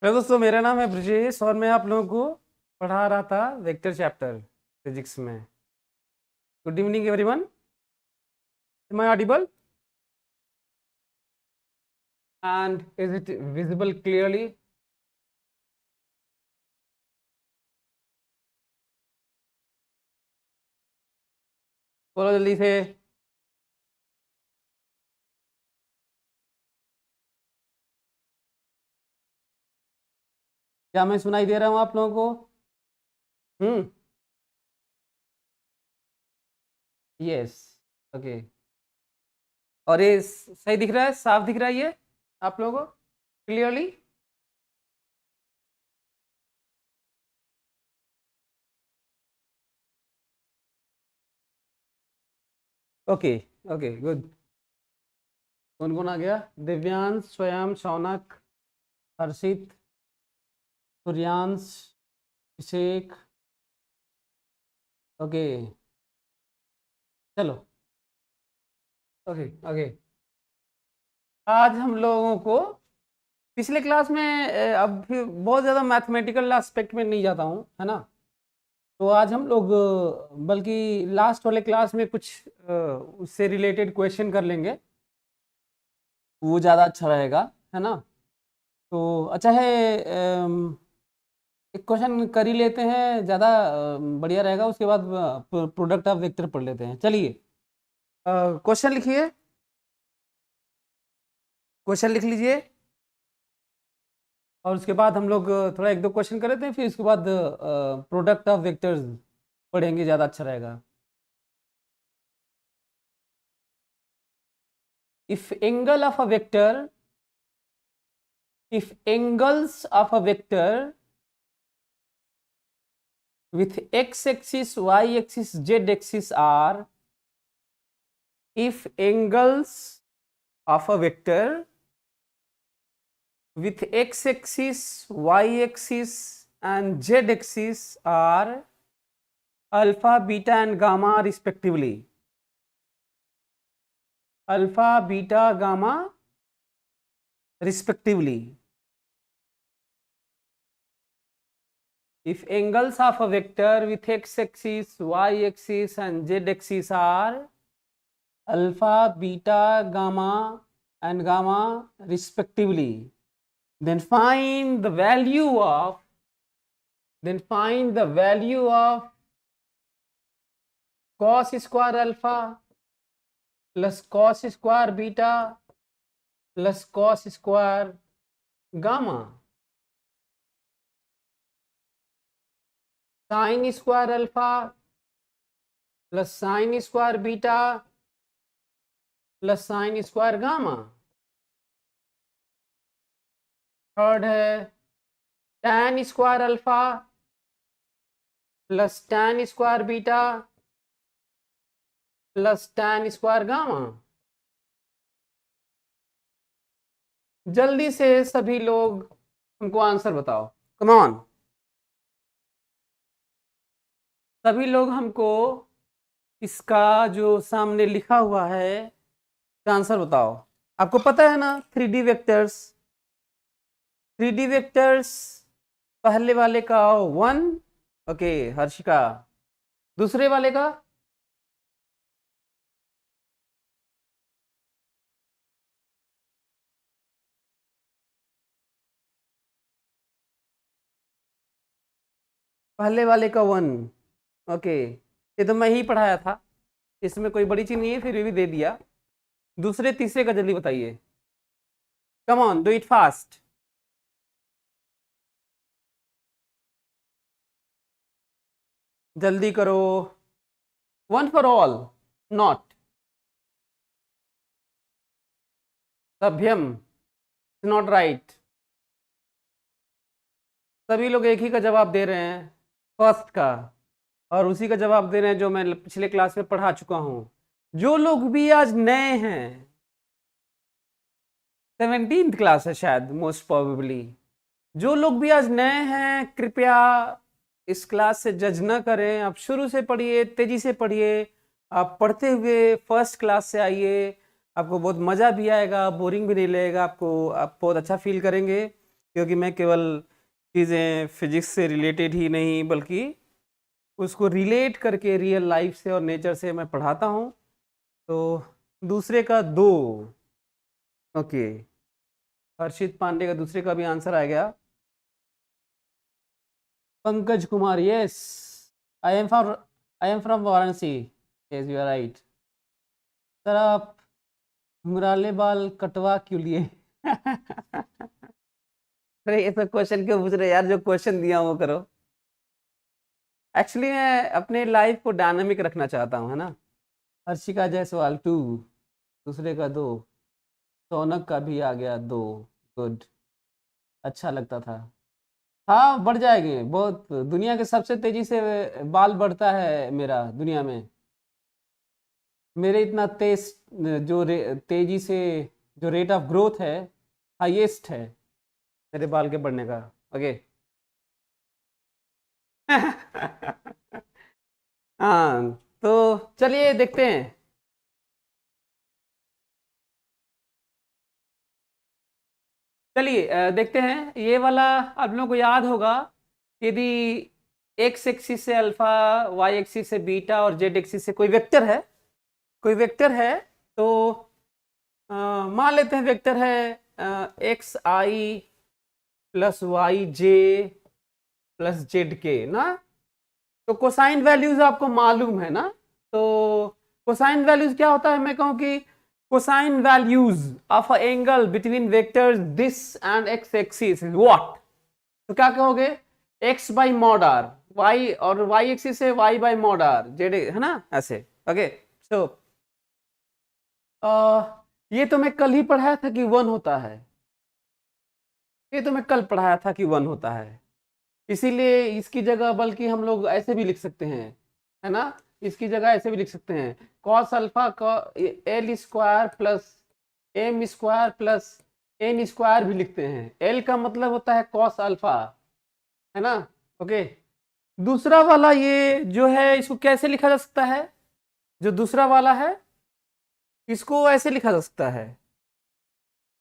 Hello दोस्तों, मेरा नाम है ब्रजेश और मैं आप लोगों को पढ़ा रहा था वेक्टर चैप्टर फिजिक्स में। Good evening everyone, am I audible and is it visible clearly? बोलो जल्दी से। क्या मैं सुनाई दे रहा हूँ आप लोगों को? यस। ओके। और ये सही दिख रहा है, साफ दिख रहा है ये आप लोगों को क्लियरली? ओके। Okay good. कौन कौन आ गया? दिव्यांश, स्वयं, शौनक, हर्षित, सूर्यांश, अभिषेक। ओके चलो। Okay okay. आज हम लोगों को पिछले क्लास में अब फिर बहुत ज़्यादा मैथमेटिकल एस्पेक्ट में नहीं जाता हूँ, है ना। तो आज हम लोग बल्कि लास्ट वाले क्लास में कुछ उससे रिलेटेड क्वेश्चन कर लेंगे, वो ज़्यादा अच्छा रहेगा, है ना। तो अच्छा है, एक क्वेश्चन कर ही लेते हैं, ज़्यादा बढ़िया रहेगा। उसके बाद प्रोडक्ट ऑफ वेक्टर पढ़ लेते हैं। चलिए क्वेश्चन लिखिए, क्वेश्चन लिख लीजिए और उसके बाद हम लोग थोड़ा एक दो क्वेश्चन कर लेते हैं, फिर उसके बाद प्रोडक्ट ऑफ वेक्टर्स पढ़ेंगे, ज़्यादा अच्छा रहेगा। if angle of a vector if angles of a vector with x-axis, y-axis, z-axis are if angles of a vector with x-axis, y-axis and z-axis are alpha, beta and gamma respectively. Alpha, beta, gamma respectively. If angles of a vector with x-axis, y-axis and z-axis are alpha, beta, gamma and gamma respectively, then find the value of cos square alpha plus cos square beta plus cos square gamma. Sin square alpha plus sin square beta plus sin square gamma. Third है tan square alpha plus tan square beta plus tan square gamma. जल्दी से सभी लोग हमको answer बताओ, come on. सभी लोग हमको इसका जो सामने लिखा हुआ है इसका आंसर बताओ। आपको पता है ना 3D वेक्टर्स? 3D वेक्टर्स पहले वाले का 1, ओके हर्षिका। दूसरे वाले का पहले वाले का 1, ओके। ये तो मैं ही पढ़ाया था, इसमें कोई बड़ी चीज नहीं है, फिर भी दे दिया। दूसरे तीसरे का जल्दी बताइए, come on do it fast. जल्दी करो, वन फॉर ऑल, नॉट सभ्यम, नॉट राइट। सभी लोग एक ही का जवाब दे रहे हैं, फर्स्ट का, और उसी का जवाब दे रहे हैं जो मैं पिछले क्लास में पढ़ा चुका हूं। जो लोग भी आज नए हैं, 17th क्लास है शायद मोस्ट प्रोबेबली, जो लोग भी आज नए हैं कृपया इस क्लास से जज न करें। आप शुरू से पढ़िए, तेजी से पढ़िए। आप पढ़ते हुए फर्स्ट क्लास से आइए, आपको बहुत मज़ा भी आएगा, बोरिंग भी नहीं लगेगा आपको, आप बहुत अच्छा फील करेंगे। क्योंकि मैं केवल चीज़ें फिजिक्स से रिलेटेड ही नहीं बल्कि उसको रिलेट करके रियल लाइफ से और नेचर से मैं पढ़ाता हूँ। तो दूसरे का 2, ओके, हर्षित पांडे का दूसरे का भी आंसर आ गया। Pankaj Kumar, yes, I am from Varanasi, yes you are right. Sir आप घुंघराले बाल कटवा क्यों लिए? अरे ये तो क्वेश्चन क्यों पूछ रहे यार, जो क्वेश्चन दिया वो करो। एक्चुअली मैं अपने लाइफ को डायनामिक रखना चाहता हूँ, है ना। हर्षिका जायसवाल 2, दूसरे का 2, रौनक का भी आ गया 2, गुड, अच्छा लगता था। हाँ बढ़ जाएंगे बहुत, दुनिया के सबसे तेजी से बाल बढ़ता है मेरा दुनिया में। मेरे इतना तेज तेजी से जो रेट ऑफ ग्रोथ है, हाईएस्ट है मेरे बाल के बढ़ने का। ओके। हाँ तो चलिए देखते हैं। चलिए देखते हैं ये वाला। आप लोगों को याद होगा, यदि एक्स एक्सिस से अल्फा, वाई एक्सिस से बीटा और जेड एक्सिस से कोई वेक्टर है तो मान लेते हैं वेक्टर है एक्स आई प्लस वाई जे प्लस जेड के ना। तो कोसाइन वैल्यूज आपको मालूम है ना। तो कोसाइन वैल्यूज क्या होता है, मैं कहूं कि cosine values of a angle between vectors this and x axis is what. तो क्या कहोगे, x by mod r, y और वाई एक्सिस है y by mod r z, है ना ऐसे। ओके सो ये तो मैं कल ही पढ़ाया था कि वन होता है, ये तो मैं कल पढ़ाया था कि वन होता है। इसीलिए इसकी जगह बल्कि हम लोग ऐसे भी लिख सकते हैं, है ना। इसकी जगह ऐसे भी लिख सकते हैं, कॉस अल्फा का l square plus m square plus n square भी लिखते हैं। एल का मतलब होता है कॉस अल्फा, है ना। ओके, दूसरा वाला ये जो है इसको कैसे लिखा जा सकता है, जो दूसरा वाला है इसको ऐसे लिखा जा सकता है,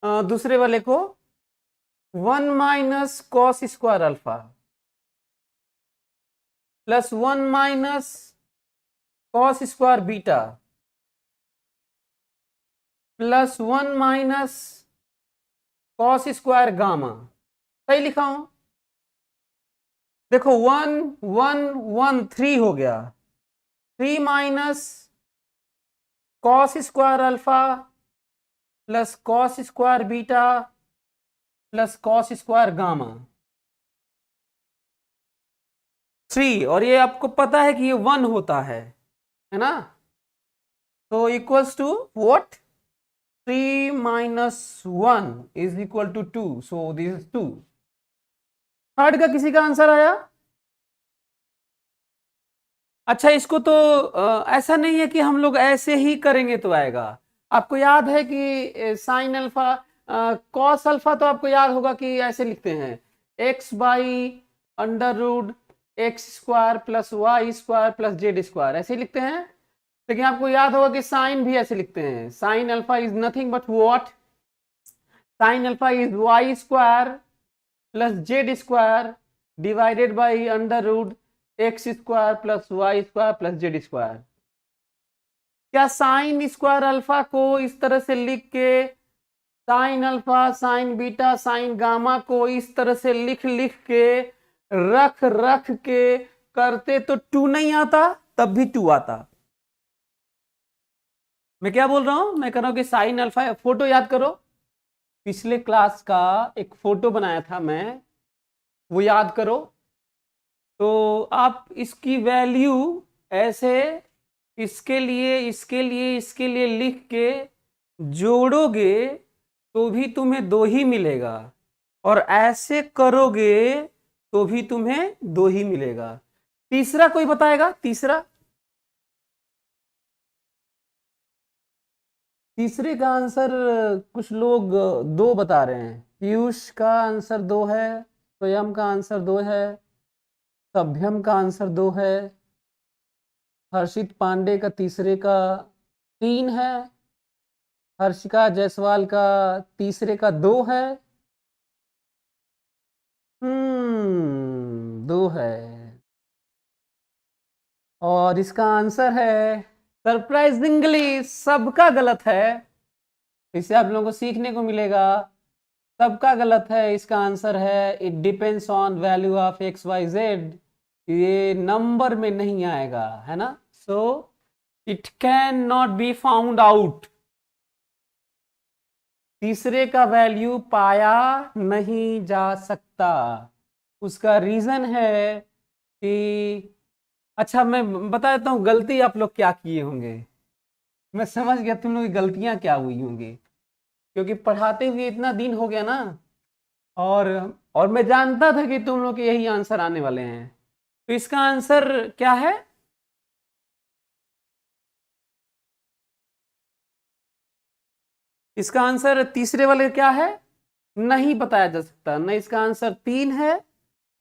दूसरे वाले को 1 - cos square alpha plus 1 - cos square beta plus 1 - cos square gamma. सही लिखा हूं? देखो 1 1 1 3 हो गया, 3 - cos square alpha plus cos square beta plus cos square gamma 3, और ये आपको पता है कि ये 1 होता है ना। तो equals to what, 3 - 1 is equal to 2, so this is 2। Third का किसी का आंसर आया? अच्छा इसको तो ऐसा नहीं है कि हम लोग ऐसे ही करेंगे तो आएगा। आपको याद है कि साइन अल्फा कॉस अल्फा, तो आपको याद होगा कि ऐसे लिखते हैं, x by under root x square plus y square plus z square, ऐसे ही लिखते हैं। लेकिन आपको याद होगा कि साइन भी ऐसे लिखते हैं, sine alpha is nothing but what, sine alpha is y square plus z square divided by under root x square plus y square plus z square. क्या साइन स्क्वायर अल्फा को इस तरह से लिख के, sine alpha sine beta sine gamma को इस तरह से लिख लिख के रख रख के करते तो 2 नहीं आता, तब भी 2 आता। मैं क्या बोल रहा हूं, मैं कह रहा हूं कि साइन अल्फा, फोटो याद करो, पिछले क्लास का एक फोटो बनाया था मैं, वो याद करो। तो आप इसकी वैल्यू ऐसे इसके लिए इसके लिए इसके लिए लिख के जोड़ोगे तो भी तुम्हें 2 ही मिलेगा, और ऐसे करोगे तो भी तुम्हें 2 ही मिलेगा। तीसरा कोई बताएगा? तीसरा, तीसरे का आंसर कुछ लोग 2 बता रहे हैं। पीयूष का आंसर 2 है, स्वयं का आंसर 2 है, सभ्यम का आंसर 2 है, हर्षित पांडे का तीसरे का 3 है, हर्षिका जायसवाल का तीसरे का 2 है, दो है और इसका आंसर है सरप्राइजिंगली सबका गलत है। इससे आप लोगों को सीखने को मिलेगा, सबका गलत है। इसका आंसर है it depends on value of x y z. ये नंबर में नहीं आएगा, है ना। So it can not be found out. तीसरे का वैल्यू पाया नहीं जा सकता। उसका रीजन है कि, अच्छा मैं बता देता हूँ गलती आप लोग क्या किए होंगे। मैं समझ गया तुम लोग की गलतियां क्या हुई होंगी, क्योंकि पढ़ाते हुए इतना दिन हो गया ना, और और मैं जानता था कि तुम लोग के यही आंसर आने वाले हैं। तो इसका आंसर क्या है? इसका आंसर तीसरे वाले क्या है नहीं बताया जा सकता। न इसका आंसर 3 है,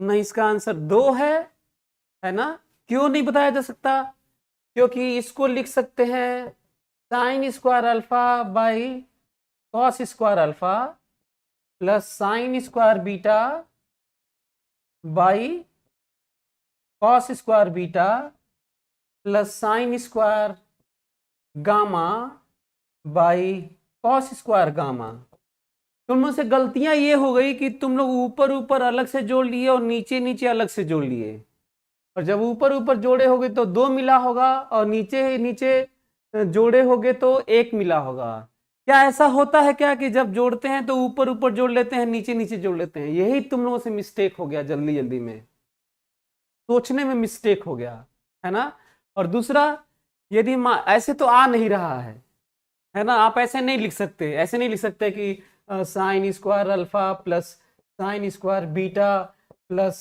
न इसका आंसर 2 है ना। क्यों नहीं बताया जा सकता? क्योंकि इसको लिख सकते हैं sign square alpha by cos square alpha plus sine square beta by cos square beta plus sine square gamma by cos square gamma. तुम लोग से गलतियां ये हो गई कि तुम लोग ऊपर ऊपर अलग से जोड़ लिए और नीचे नीचे अलग से जोड़ लिए। और जब ऊपर ऊपर जोड़े होगे तो 2 मिला होगा, और नीचे नीचे जोड़े होगे तो 1 मिला होगा। क्या ऐसा होता है क्या कि जब जोड़ते हैं तो ऊपर ऊपर जोड़ लेते हैं, नीचे नीचे जोड़ लेते हैं? यही तुम लोगों से मिस्टेक हो गया, जल्दी जल्दी में सोचने में मिस्टेक हो गया, है ना। और दूसरा, यदि ऐसे तो आ नहीं रहा है ना। आप ऐसे नहीं लिख सकते, ऐसे नहीं लिख सकते कि sign square alpha plus sine square beta plus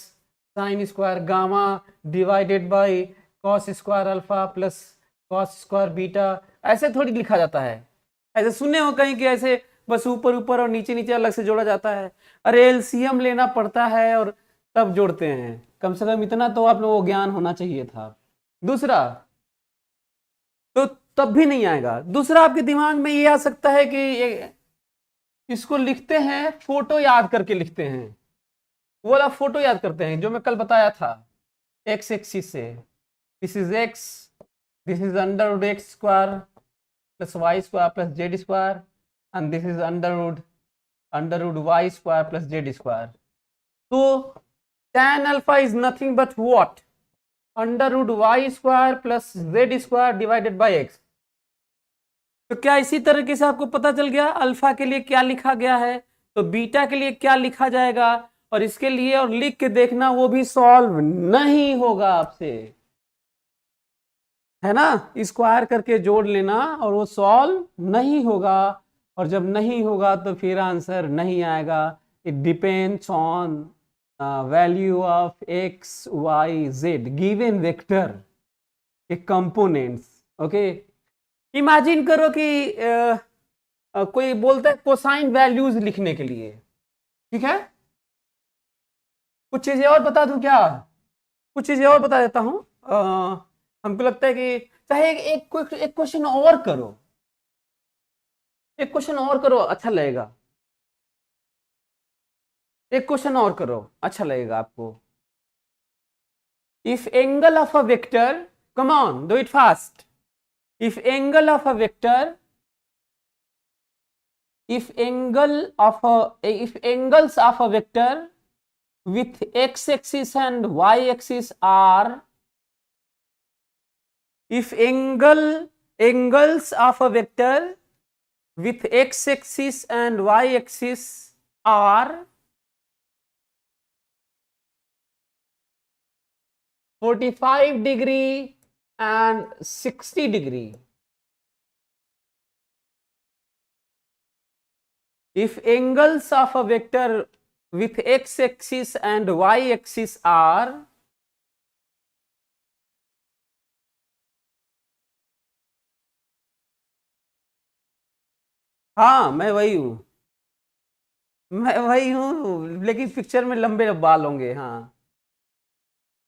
sine square gamma divided by cos square alpha plus cos square beta. ऐसे थोड़ी लिखा जाता है। ऐसे सुने हो कहीं कि ऐसे बस ऊपर ऊपर और नीचे नीचे अलग से जोड़ा जाता है? अरे एलसीएम लेना पड़ता है और तब जोड़ते हैं। कम से कम इतना तो आप लोगों को ज्ञान होना चाहिए था। दूसरा, तो तब भी नहीं आएगा। दूसरा, आपके दिमाग में ये आ सकता है कि इसको लिखते हैं फोटो याद करके लिखते हैं। वो वाला फोटो याद करते हैं जो मैं कल बताया था, एक्स एक्सिस से। This is x, this is under x square plus y square plus z square, and this is under y square plus z square. तो tan alpha is nothing but what? √y square plus z square divided by x. तो क्या इसी तरीके से आपको पता चल गया अल्फा के लिए क्या लिखा गया है, तो बीटा के लिए क्या लिखा जाएगा? और इसके लिए और लिख के देखना, वो भी सॉल्व नहीं होगा आपसे, है ना। स्क्वायर करके जोड़ लेना और वो सॉल्व नहीं होगा। और जब नहीं होगा तो फिर आंसर नहीं आएगा। It depends on value of x y z given vector के कंपोनेंट्स। ओके, इमेजिन करो कि कोई बोलता है कोसाइन वैल्यूज लिखने के लिए, ठीक है। कुछ चीजें और बता दूं क्या? कुछ चीजें और बता देता हूं। हमको लगता है कि चाहे एक क्वेश्चन और करो, एक क्वेश्चन और करो अच्छा लगेगा। एक क्वेश्चन और करो अच्छा लगेगा आपको। If angle of a vector, come on do it fast. If angle of a vector, if angles of a vector with x-axis and y-axis are, if angles of a vector with x-axis and y-axis are 45 degree and 60 degree. If angles of a vector with x-axis and y-axis are हाँ मैं वही हूँ, लेकिन picture में लंबे बाल होंगे। हाँ,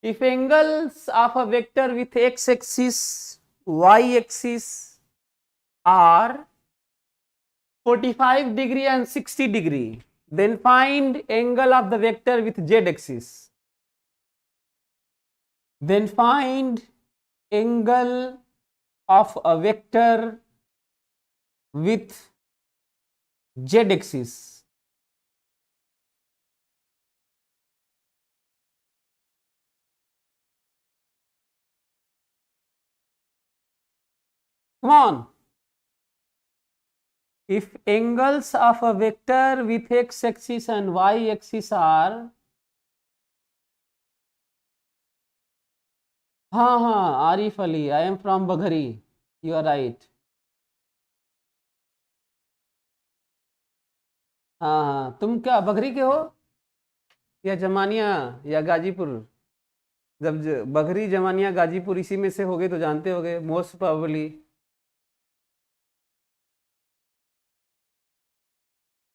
if angles of a vector with x-axis, y-axis are 45 degree and 60 degree, then find angle of the vector with z axis. Then find angle of a vector with z axis. Come on. If angles of a vector with x axis and y axis are, हाँ Arif Ali, I am from Baghri, you are right. हाँ, तुम क्या बघरी के हो या जमानिया या गाजीपुर? जब बघरी जमानिया गाजीपुर इसी में से होगे तो जानते होगे मोस्ट प्रोबेबली।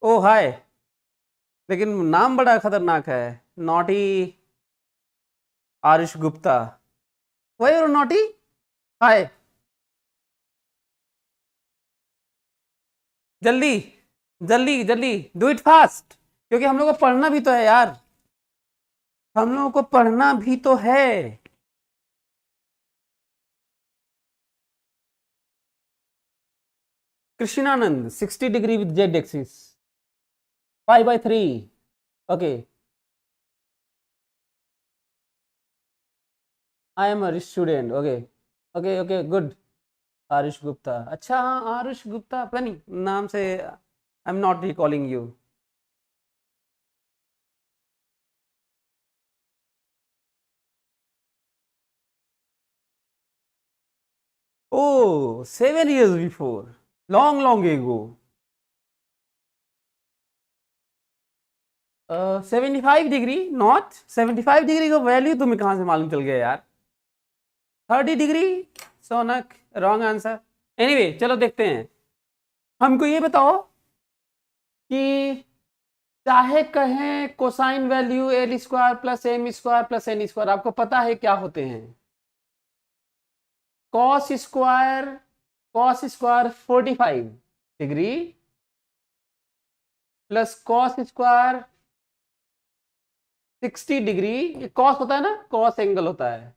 ओ हाय, लेकिन नाम बड़ा खतरनाक है, नॉटी आरुष गुप्ता। वाई और नॉटी? हाय, जल्दी जल्दी जल्दी डू इट फास्ट, क्योंकि हम लोग को पढ़ना भी तो है यार, हम लोगों को पढ़ना भी तो है। Krishnanand 60 degree with Z axis 5/3, okay. I am a student, okay okay okay good. Aarush Gupta, अच्छा हाँ आरुष गुप्ता, पता नहीं नाम से, I am not recalling you. Oh, 7 years before, long ago. 75 degree, not 75 degree का वैल्यू तुम्हें कहां से मालूम चल गया यार? 30 degree, Shaunak wrong answer. Anyway चलो देखते हैं। हमको ये बताओ कि चाहे कहें cosine value l square plus m square plus n square, आपको पता है क्या होते हैं? Cos square 45 degree plus cos square 60 degree, ये कॉस होता है ना, कॉस एंगल होता है,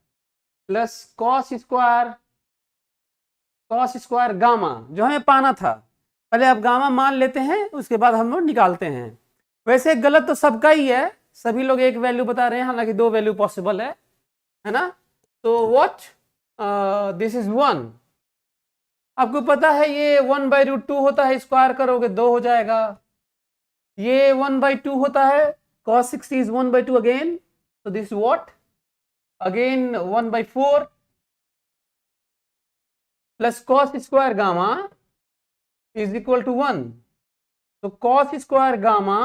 प्लस कॉस स्क्वायर गामा, जो हमें पाना था। पहले आप गामा मान लेते हैं, उसके बाद हम लोग निकालते हैं। वैसे गलत तो सबका ही है, सभी लोग एक वैल्यू बता रहे हैं, हालांकि 2 वैल्यू पॉसिबल है ना। तो व्हाट, दिस इज 1। आपको पता है ये 1/√2 होता है, स्क्वायर करोगे 2 हो जाएगा। ये 1/2 होता है, cos 60 is 1/2 again, so this is what, again 1/4 plus cos square gamma is equal to 1, so cos square gamma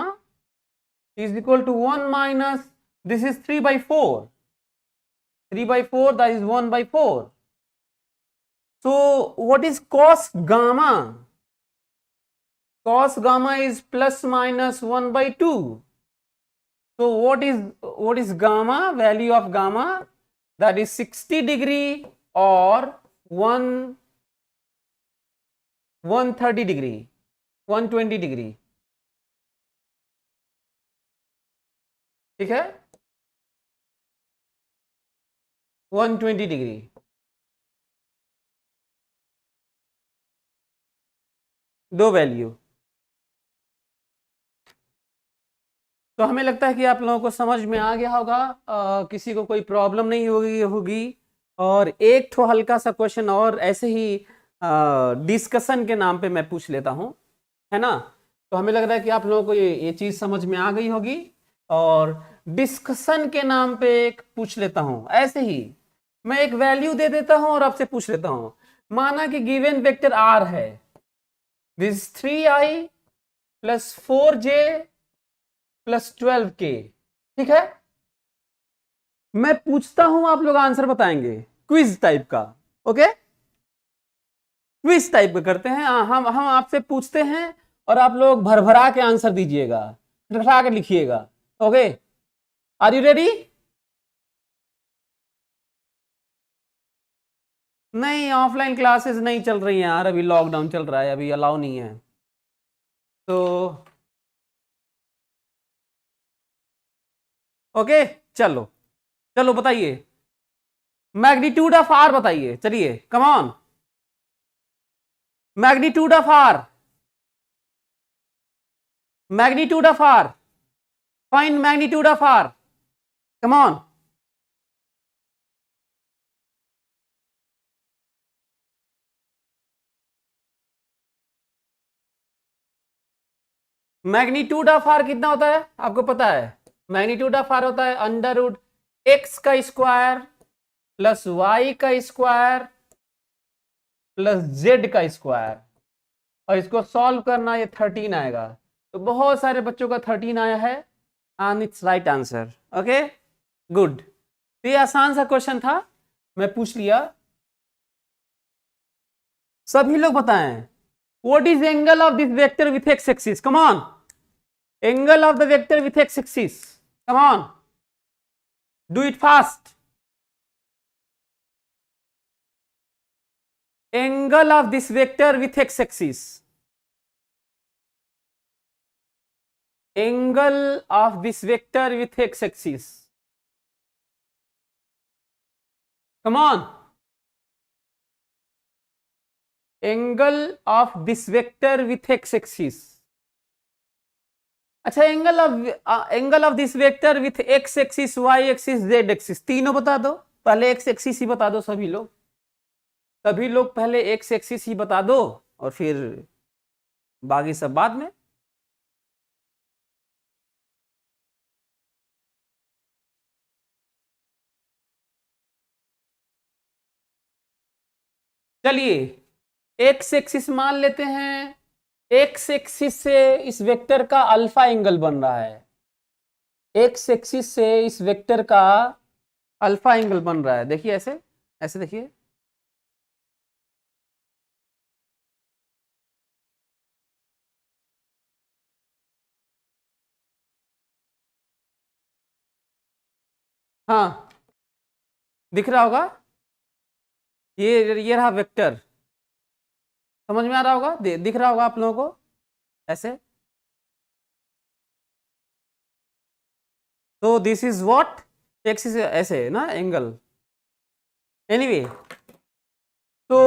is equal to 1 minus, this is 3/4, that is 1/4. So what is cos gamma? Cos gamma is plus minus 1/2. So what is gamma? Value of gamma, that is 60 degree or 130 degree, 120 degree, ठीक है, 120 degree. दो value. तो हमें लगता है कि आप लोगों को समझ में आ गया होगा, किसी को कोई प्रॉब्लम नहीं होगी। और एक तो हल्का सा क्वेश्चन और ऐसे ही डिस्कशन के नाम पे मैं पूछ लेता हूं, है ना। तो हमें लग रहा है कि आप लोगों को ये चीज समझ में आ गई होगी। और डिस्कशन के नाम पे एक पूछ लेता हूं, ऐसे ही मैं एक वैल्यू दे देता हूं और आपसे पूछ लेता हूं। माना कि गिवन वेक्टर आर है, this 3i plus 4j plus 12k, ठीक है। मैं पूछता हूं, आप लोग आंसर बताएंगे, क्विज टाइप का, ओके। क्विज टाइप का करते हैं, हम आपसे पूछते हैं और आप लोग भरभरा के आंसर दीजिएगा, भरभरा के लिखिएगा, ओके। Are you ready? नहीं, ऑफलाइन क्लासेस नहीं चल रही हैं यार, अभी लॉकडाउन चल रहा है, अभी अलाउ नहीं है। तो ओके, चलो चलो बताइए मैग्नीट्यूड ऑफ आर बताइए, चलिए come on, magnitude of r, magnitude of r, find magnitude of r, come on. Magnitude of r कितना होता है आपको पता है? मैग्नीट्यूड ऑफ आर होता है अंडर रूट एक्स का स्क्वायर प्लस वाई का स्क्वायर प्लस जेड का स्क्वायर, और इसको सॉल्व करना, ये 13 आएगा। तो बहुत सारे बच्चों का 13 आया है and it's right answer. Okay good, तो ये आसान सा क्वेश्चन था, मैं पूछ लिया। सभी लोग बताएं what is angle of this vector with x axis, come on, angle of the vector with x axis, come on, do it fast. Angle of this vector with x-axis, angle of this vector with x-axis, come on, angle of this vector with x-axis। अच्छा, angle of this vector with x axis, y axis, z axis, तीनों बता दो। पहले x axis ही बता दो सभी लोग, सभी लोग पहले एक्स एक्सिस ही बता दो और फिर बाकी सब बाद में। चलिए एक्स एक्सिस मान लेते हैं, एक्स एक्सिस से इस वेक्टर का अल्फा एंगल बन रहा है, एक्स एक्सिस से इस वेक्टर का अल्फा एंगल बन रहा है। देखिए ऐसे, ऐसे देखिए, हाँ दिख रहा होगा, ये रहा वेक्टर, समझ में आ रहा होगा, दिख रहा होगा आप लोगों को ऐसे। तो this is what x is ऐसे ना एंगल। एनीवे तो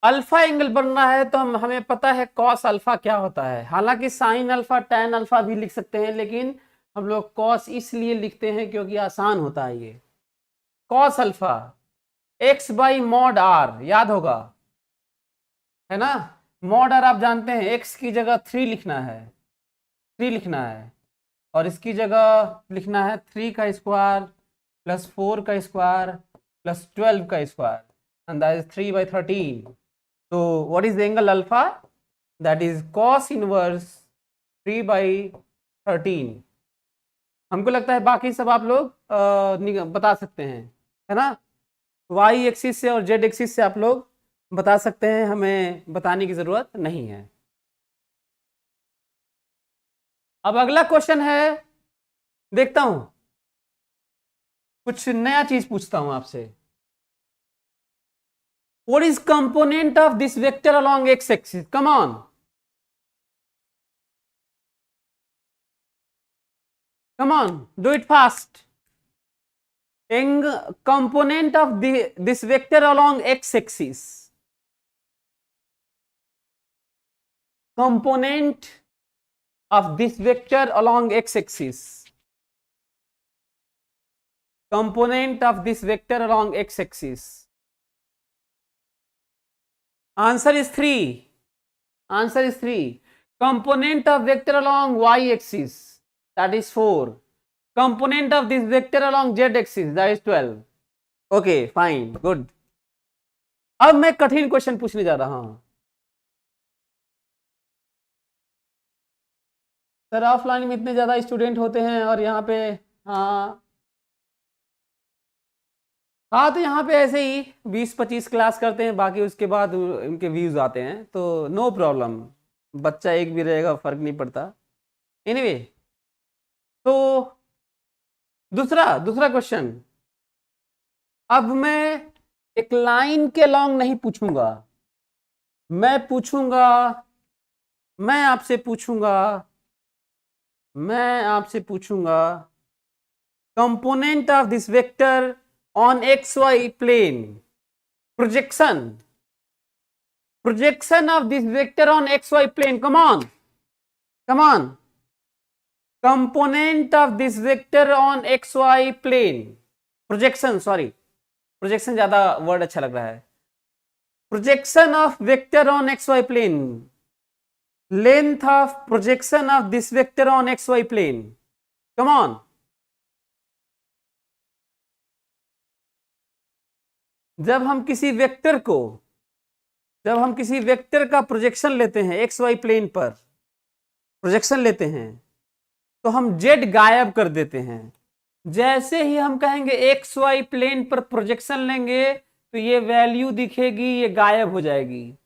अल्फा एंगल बन रहा है तो हमें पता है कॉस अल्फा क्या होता है, हालांकि साइन अल्फा टैन अल्फा भी लिख सकते हैं, लेकिन हम लोग कॉस इसलिए लिखते हैं क्योंकि आसान होता है। ये cos alpha x by mod r, याद होगा है ना, मॉड आर आप जानते हैं, एक्स की जगह 3 लिखना है, 3 लिखना है, और इसकी जगह लिखना है 3 का स्क्वायर प्लस 4 का स्क्वायर प्लस 12 का स्क्वायर, एंड दैट इज 3/13। तो what is the angle alpha? That is cos inverse 3/13। हमको लगता है बाकी सब आप लोग बता सकते हैं, है ना, वाई एक्सिस से और जेड एक्सिस से आप लोग बता सकते हैं, हमें बताने की जरूरत नहीं है। अब अगला क्वेश्चन है, देखता हूं कुछ नया चीज पूछता हूं आपसे। What is component of this vector along x-axis? Come on. Come on, do it fast. Component of this vector along x-axis. Component of this vector along x-axis. Component of this vector along x-axis. Answer is 3. Answer is 3. Component of vector along y-axis, that is 4. Component of this vector along z-axis, that is 12. Okay, fine, good. अब मैं कठिन question पूछने जा रहा हूं। Sir offline में इतने ज्यादा स्टूडेंट होते हैं और यहाँ पे, हाँ हाँ, तो यहाँ पे ऐसे ही 20-25 क्लास करते हैं, बाकी उसके बाद उनके व्यूज आते हैं, तो नो प्रॉब्लम, बच्चा एक भी रहेगा फर्क नहीं पड़ता। एनीवे तो दूसरा क्वेश्चन, अब मैं एक लाइन के लॉन्ग नहीं पूछूंगा, मैं पूछूंगा, मैं आपसे पूछूंगा component of this vector on xy plane. Projection of this vector on xy plane. Come on. Component of this vector on xy plane. Projection ज्यादा वर्ड अच्छा लग रहा है. Projection of vector on xy plane. Length of projection of this vector on xy plane. Come on. जब हम किसी vector का projection लेते हैं एक्स वाई प्लेन पर प्रोजेक्शन लेते हैं तो हम जेड गायब कर देते हैं. जैसे ही हम कहेंगे एक्स वाई प्लेन पर प्रोजेक्शन लेंगे तो ये वैल्यू दिखेगी, ये गायब हो जाएगी.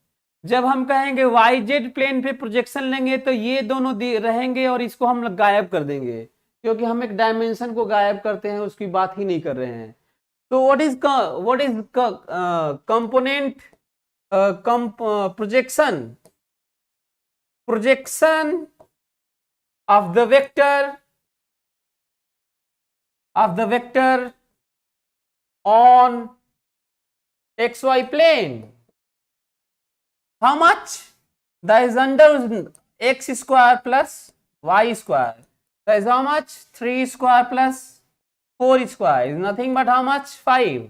जब हम कहेंगे वाई जेड प्लेन पे प्रोजेक्शन लेंगे तो ये दोनों रहेंगे और इसको हम गायब कर देंगे, क्योंकि हम एक डायमेंशन को गायब करते हैं, उसकी बात ही नहीं कर रहे हैं. तो what is component projection of the vector on xy plane? How much? That is under x square plus y square. That is how much? 3 square plus 4 square is nothing but how much? 5.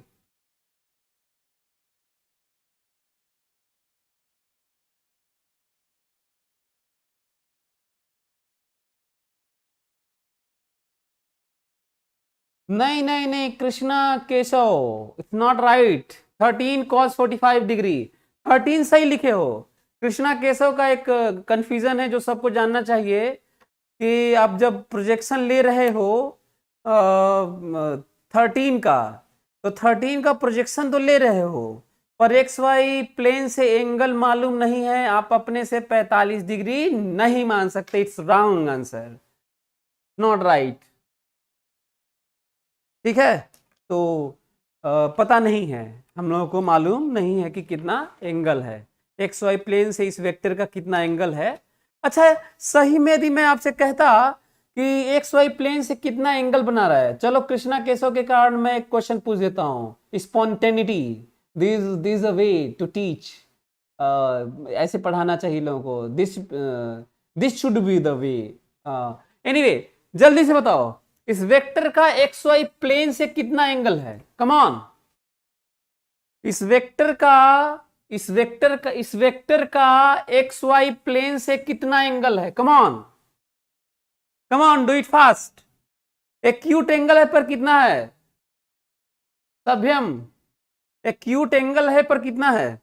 नहीं Krishna Keshav, it's not right. 13 cos 45 degree 13 सही लिखे हो. कृष्णा केशव का एक confusion है जो सबको जानना चाहिए कि आप जब प्रोजेक्शन ले रहे हो 13 का, तो 13 का प्रोजेक्शन तो ले रहे हो पर एक्स वाई प्लेन से एंगल मालूम नहीं है, आप अपने से 45 डिग्री नहीं मान सकते. It's wrong answer, not right. ठीक है, तो पता नहीं है, हम लोगों को मालूम नहीं है कि कितना एंगल है एक्स वाई प्लेन से इस वेक्टर का कितना एंगल है. अच्छा, सही में यदि मैं आपसे कहता कि एक्स वाई प्लेन से कितना एंगल बना रहा है, चलो कृष्णा केशव के कारण मैं एक क्वेश्चन पूछ देता हूँ. Spontaneity, this a way to teach, ऐसे पढ़ाना चाहिए लोगों को. This should be the way. Anyway, जल्दी से बताओ इस वेक्टर का एक्स वाई प्लेन से कितना एंगल है. Come on. इस वेक्टर का एक्स वाई प्लेन से कितना एंगल है. कम on, do it fast. Acute angle है पर कितना है. सभ्यम, एक्यूट एंगल है पर कितना है.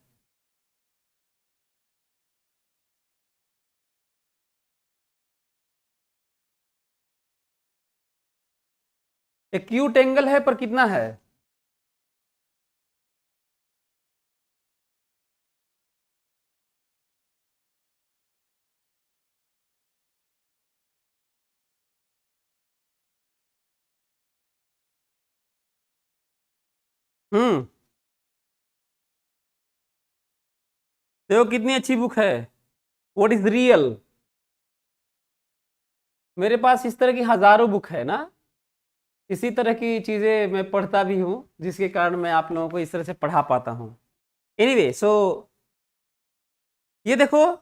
एक्यूट एंगल है पर कितना है. देखो कितनी अच्छी बुक है, व्हाट इज रियल. मेरे पास इस तरह की हजारों बुक है ना, इसी तरह की चीजें मैं पढ़ता भी हूँ, जिसके कारण मैं आप लोगों को इस तरह से पढ़ा पाता हूँ. एनीवे, सो ये देखो,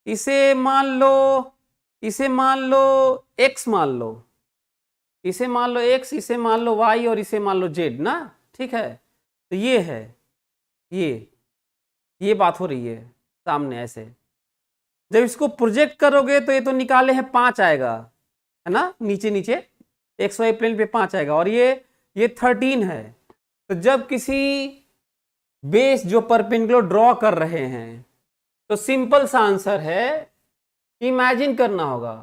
इसे मान लो x मान लो, इसे मान लो x, इसे मान लो y और इसे मान लो z ना. ठीक है, तो ये है, ये बात हो रही है सामने. ऐसे जब इसको प्रोजेक्ट करोगे तो ये तो निकाले हैं 5 आएगा, है ना, नीचे एक्स वाई प्लेन पे 5 आएगा और ये 13 है. तो जब किसी बेस जो परपेंडिकुलर ड्रॉ कर रहे हैं तो सिंपल सा आंसर है, इमेजिन करना होगा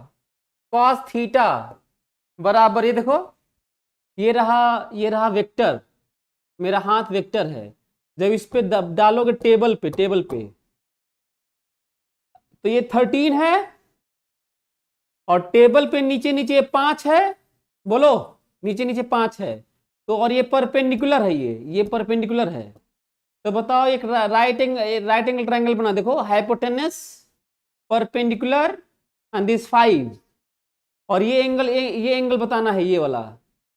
कॉस थीटा बराबर, ये देखो ये रहा वेक्टर, मेरा हाथ वेक्टर है. जब इस पे डालोगे टेबल पे तो ये 13 है और टेबल पे नीचे 5 है. बोलो, नीचे 5 है तो, और ये परपेंडिकुलर है, ये परपेंडिकुलर है. तो बताओ एक राइट एंगल ट्रायंगल बना. देखो, हाइपोटेनस, परपेंडिकुलर एंड दिस 5, और ये एंगल बताना है, ये वाला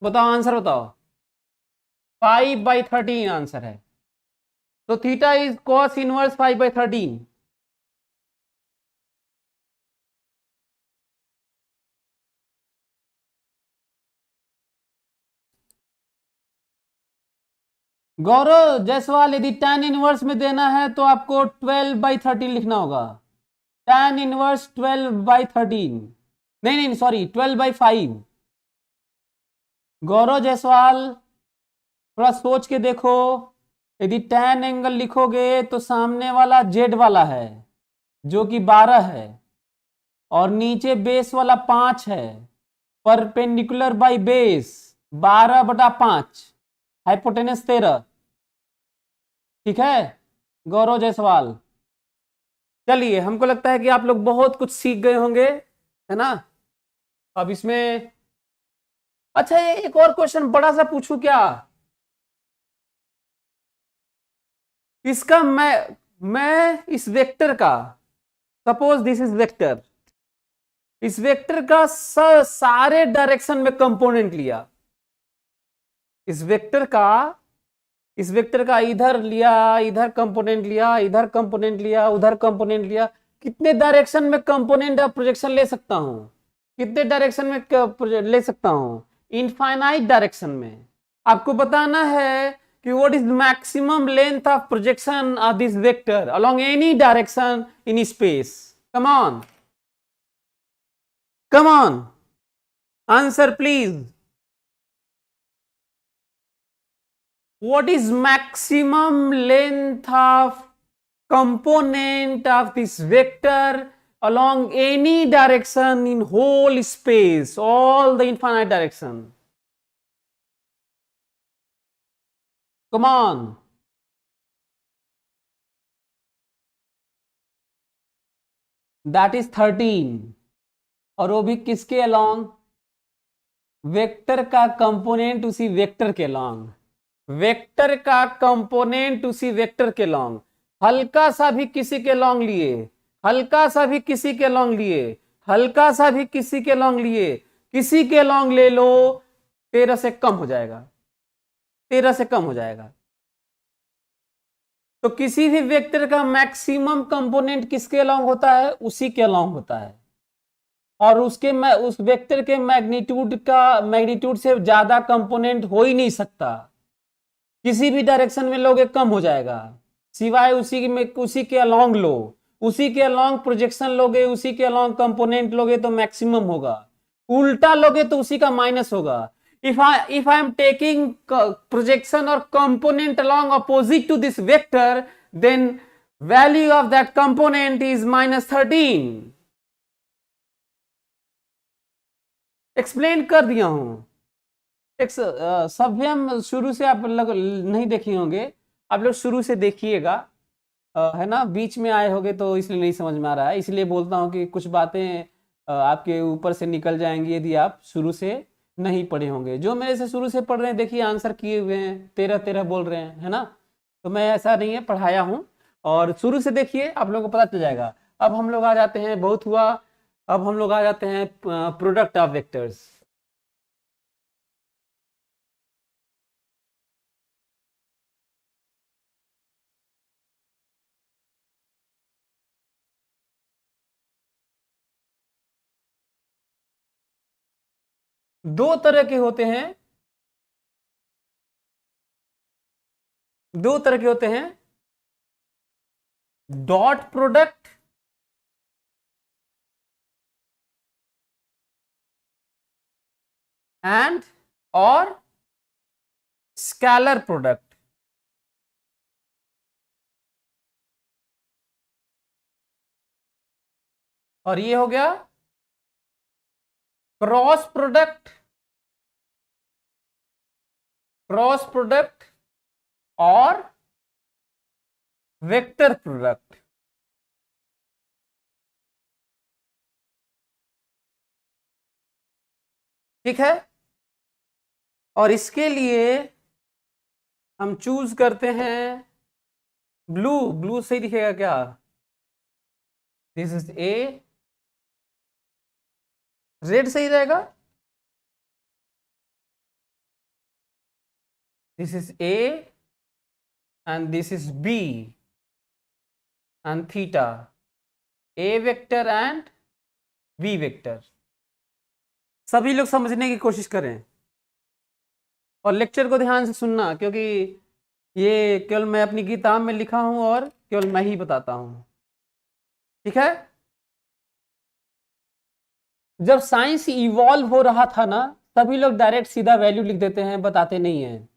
बताओ आंसर बताओ। 5/13 आंसर है। तो थीटा इज कॉस इनवर्स 5/13। गौरव जायसवाल, यदि tan इनवर्स में देना है तो आपको 12/13 लिखना होगा। tan इनवर्स 12/13, नहीं नहीं सॉरी 12/5। गौरव जायसवाल थोड़ा सोच के देखो, यदि tan एंगल लिखोगे तो सामने वाला जेड वाला है जो कि 12 है, और नीचे बेस वाला 5 है। Perpendicular by base 12/5, hypotenuse 13। ठीक है गौरव जायसवाल, चलिए हमको लगता है कि आप लोग बहुत कुछ सीख गए होंगे, है ना। अब इसमें अच्छा एक और क्वेश्चन बड़ा सा पूछूं क्या? इसका मैं इस वेक्टर का, सपोज दिस इज वेक्टर, इस वेक्टर का सारे डायरेक्शन में कंपोनेंट लिया। इस वेक्टर का इधर लिया, इधर कंपोनेंट लिया, इधर कंपोनेंट लिया, उधर कंपोनेंट लिया। कितने डायरेक्शन में कंपोनेंट ऑफ प्रोजेक्शन ले सकता हूं? कितने डायरेक्शन में ले सकता हूं? इनफाइनाइट डायरेक्शन में। आपको बताना है कि what is maximum length of projection of this vector along any direction in space. Come on, come on, answer please. What is maximum length of component of this vector along any direction in whole space, all the infinite direction? Come on. That is 13, और वो भी किसके along? Vector का component उसी vector के long, vector का component उसी vector के लॉन्ग। हल्का सा भी किसी के लॉन्ग लिए, हल्का सा भी किसी के लॉन्ग लिए, हल्का सा भी किसी के लॉन्ग लिए, किसी के लॉन्ग ले लो, 13 से कम हो जाएगा, 13 से कम हो जाएगा। तो किसी भी वेक्टर का मैक्सिमम कंपोनेंट किसके लॉन्ग होता है? उसी के लॉन्ग होता है, और उस वेक्टर के मैग्नीट्यूड से ज्यादा कंपोनेंट हो ही नहीं सकता। किसी भी डायरेक्शन में लोगे कम हो जाएगा, सिवाय उसी के अलोंग लो, उसी के अलोंग प्रोजेक्शन लोगे, उसी के अलोंग कंपोनेंट लोगे तो मैक्सिमम होगा, उल्टा लोगे तो उसी का माइनस होगा। if I am taking projection or component along opposite to this vector, then value of that component is -13। Explain कर दिया हूं। एक सभ्यम शुरू से आप लोग नहीं देखे होंगे, आप लोग शुरू से देखिएगा, है ना। बीच में आए होंगे तो इसलिए नहीं समझ में आ रहा है, इसलिए बोलता हूं कि कुछ बातें आपके ऊपर से निकल जाएंगी यदि आप शुरू से नहीं पढ़े होंगे। जो मेरे से शुरू से पढ़ रहे हैं देखिए आंसर किए हुए हैं, 13 बोल रहे हैं, है ना। तो मैं ऐसा नहीं है, पढ़ाया हूँ, और शुरू से देखिए आप लोगों को पता चल जाएगा। अब हम लोग आ जाते हैं, बहुत हुआ, अब हम लोग आ जाते हैं प्रोडक्ट ऑफ वेक्टर्स। दो तरह के होते हैं, दो तरह के होते हैं, डॉट प्रोडक्ट एंड और स्केलर प्रोडक्ट। और ये हो गया क्रॉस प्रोडक्ट, क्रॉस प्रोडक्ट और वेक्टर प्रोडक्ट। ठीक है, और इसके लिए हम चूज करते हैं ब्लू। ब्लू सही दिखेगा क्या? This is A. रेड सही रहेगा? This is a and this is b and theta, a vector and b vector. सभी लोग समझने की कोशिश करें और लेक्चर को ध्यान से सुनना, क्योंकि ये केवल मैं अपनी किताब में लिखा हूं और केवल मैं ही बताता हूं, ठीक है। जब साइंस इवॉल्व हो रहा था ना, सभी लोग डायरेक्ट सीधा वैल्यू लिख देते हैं, बताते नहीं हैं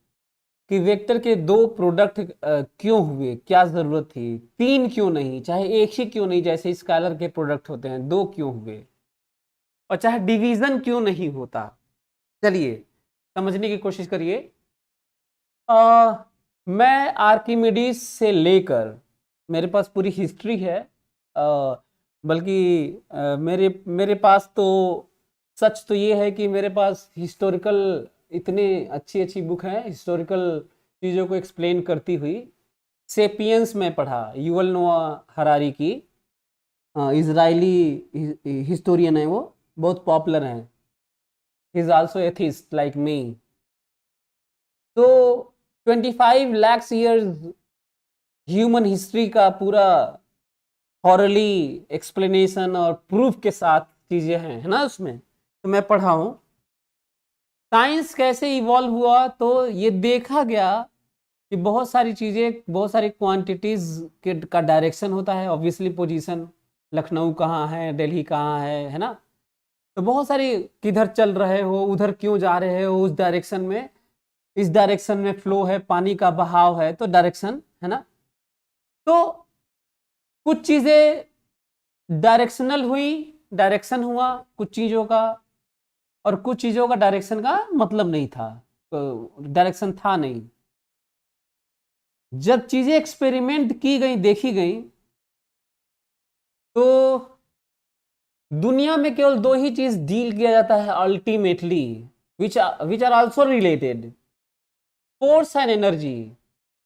कि वेक्टर के दो प्रोडक्ट क्यों हुए, क्या जरूरत थी, तीन क्यों नहीं, चाहे एक ही क्यों नहीं, जैसे स्केलर के प्रोडक्ट होते हैं, दो क्यों हुए, और चाहे डिवीजन क्यों नहीं होता। चलिए समझने की कोशिश करिए। मैं आर्किमिडीज से लेकर, मेरे पास पूरी हिस्ट्री है, बल्कि मेरे मेरे पास तो सच तो ये है कि मेरे पास हिस्टोरिकल इतने अच्छी अच्छी बुक हैं हिस्टोरिकल चीज़ों को एक्सप्लेन करती हुई। सेपियंस में पढ़ा, युवल नोआ हरारी की, इजरायली हिस्टोरियन है, वो बहुत पॉपुलर हैं, he is also atheist like me. तो 25 लाख ईयर्स ह्यूमन हिस्ट्री का पूरा थॉरली एक्सप्लेनेशन और प्रूफ के साथ चीजें हैं, है ना उसमें, तो मैं पढ़ा हूं। साइंस कैसे इवॉल्व हुआ, तो ये देखा गया कि बहुत सारी चीजें, बहुत सारी क्वांटिटीज का डायरेक्शन होता है, ऑब्वियसली पोजीशन, लखनऊ कहाँ है, दिल्ली कहाँ है ना, तो बहुत सारी, किधर चल रहे हो, उधर क्यों जा रहे हो, उस डायरेक्शन में, इस डायरेक्शन में फ्लो है, पानी का बहाव है, तो डायरेक्शन है ना। तो कुछ चीजें डायरेक्शनल हुई, डायरेक्शन हुआ कुछ चीजों का, और कुछ चीजों का डायरेक्शन का मतलब नहीं था, डायरेक्शन था नहीं। जब चीजें एक्सपेरिमेंट की गई, देखी गई, तो दुनिया में केवल दो ही चीज डील किया जाता है ultimately, which are also related, force and energy.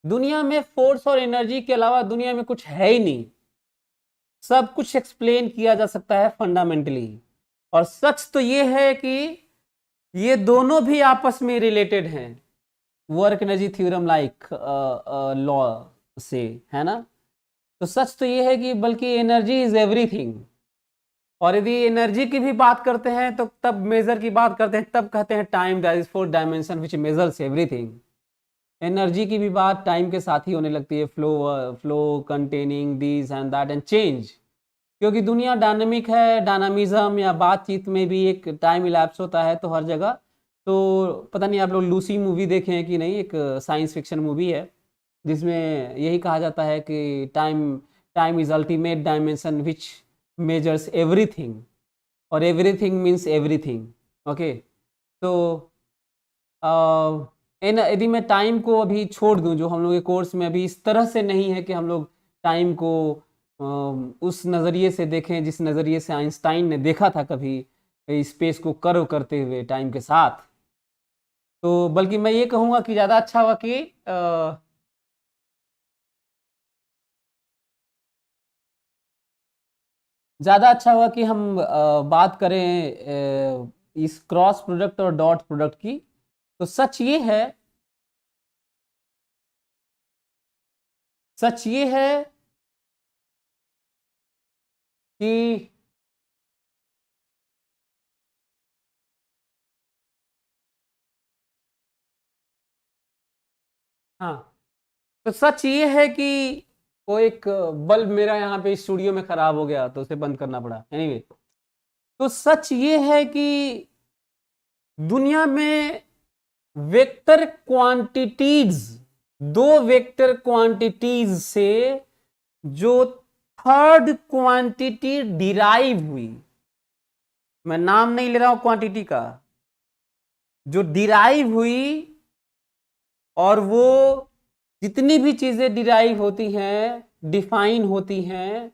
दुनिया में फोर्स और एनर्जी के अलावा दुनिया में कुछ है ही नहीं, सब कुछ एक्सप्लेन किया जा सकता है फंडामेंटली। और सच तो ये है कि ये दोनों भी आपस में रिलेटेड हैं, work energy theorem like law से, है ना। तो सच तो ये है कि बल्कि एनर्जी इज एवरीथिंग, और यदि एनर्जी की भी बात करते हैं तो तब मेजर की बात करते हैं, तब कहते हैं time, that is fourth dimension which measures everything. Energy की भी बात टाइम के साथ ही होने लगती है, flow containing this and that and change, क्योंकि दुनिया डायनामिक है, डायनामिज्म या बातचीत में भी एक टाइम इलैप्स होता है, तो हर जगह। तो पता नहीं आप लोग लूसी मूवी देखे हैं कि नहीं, एक साइंस फिक्शन मूवी है जिसमें यही कहा जाता है कि time is ultimate dimension which measures everything, और एवरीथिंग मीन्स एवरीथिंग, ओके। तो यदि मैं टाइम को अभी छोड़ दूं, जो हम लोग के कोर्स में अभी इस तरह से नहीं है कि हम लोग टाइम को उस नज़रिए से देखें जिस नज़रिए से आइंस्टाइन ने देखा था कभी स्पेस को कर्व करते हुए टाइम के साथ, तो बल्कि मैं ये कहूँगा कि ज़्यादा अच्छा हुआ कि ज़्यादा अच्छा हुआ कि हम बात करें इस क्रॉस प्रोडक्ट और डॉट प्रोडक्ट की। तो सच ये है कि हाँ, तो सच ये है कि वो एक बल्ब मेरा यहाँ पे स्टूडियो में खराब हो गया तो उसे बंद करना पड़ा, एनीवे। तो सच ये है कि दुनिया में वेक्टर क्वांटिटीज, दो वेक्टर क्वांटिटीज से जो थर्ड क्वांटिटी डिराइव हुई, मैं नाम नहीं ले रहा हूं क्वांटिटी का, जो डिराइव हुई, और वो जितनी भी चीजें डिराइव होती हैं, डिफाइन होती हैं,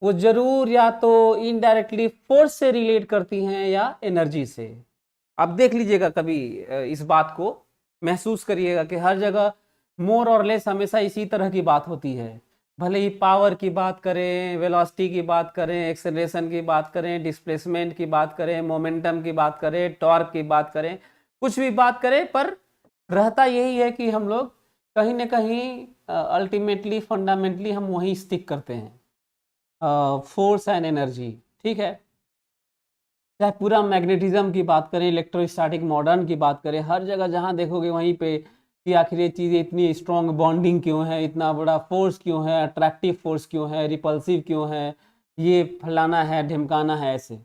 वो जरूर या तो इनडायरेक्टली फोर्स से रिलेट करती हैं या एनर्जी से। आप देख लीजिएगा कभी, इस बात को महसूस करिएगा कि हर जगह मोर और लेस हमेशा इसी तरह की बात होती है, भले ही पावर की बात करें, वेलोसिटी की बात करें, एक्सेलरेशन की बात करें, डिस्प्लेसमेंट की बात करें, मोमेंटम की बात करें, टॉर्क की बात करें, कुछ भी बात करें, पर रहता यही है कि हम लोग कहीं ना कहीं अल्टीमेटली फंडामेंटली हम वहीं स्टिक करते हैं, फोर्स एंड एनर्जी। ठीक है, चाहे पूरा मैग्नेटिज्म की बात करें, इलेक्ट्रोस्टैटिक मॉडर्न की बात करें, हर जगह जहाँ देखोगे वहीं पे कि आखिर ये चीज़ें इतनी स्ट्रॉन्ग बॉन्डिंग क्यों है, इतना बड़ा फोर्स क्यों है, अट्रैक्टिव फोर्स क्यों है, रिपल्सिव क्यों है, ये फलाना है ढिमकाना है ऐसे।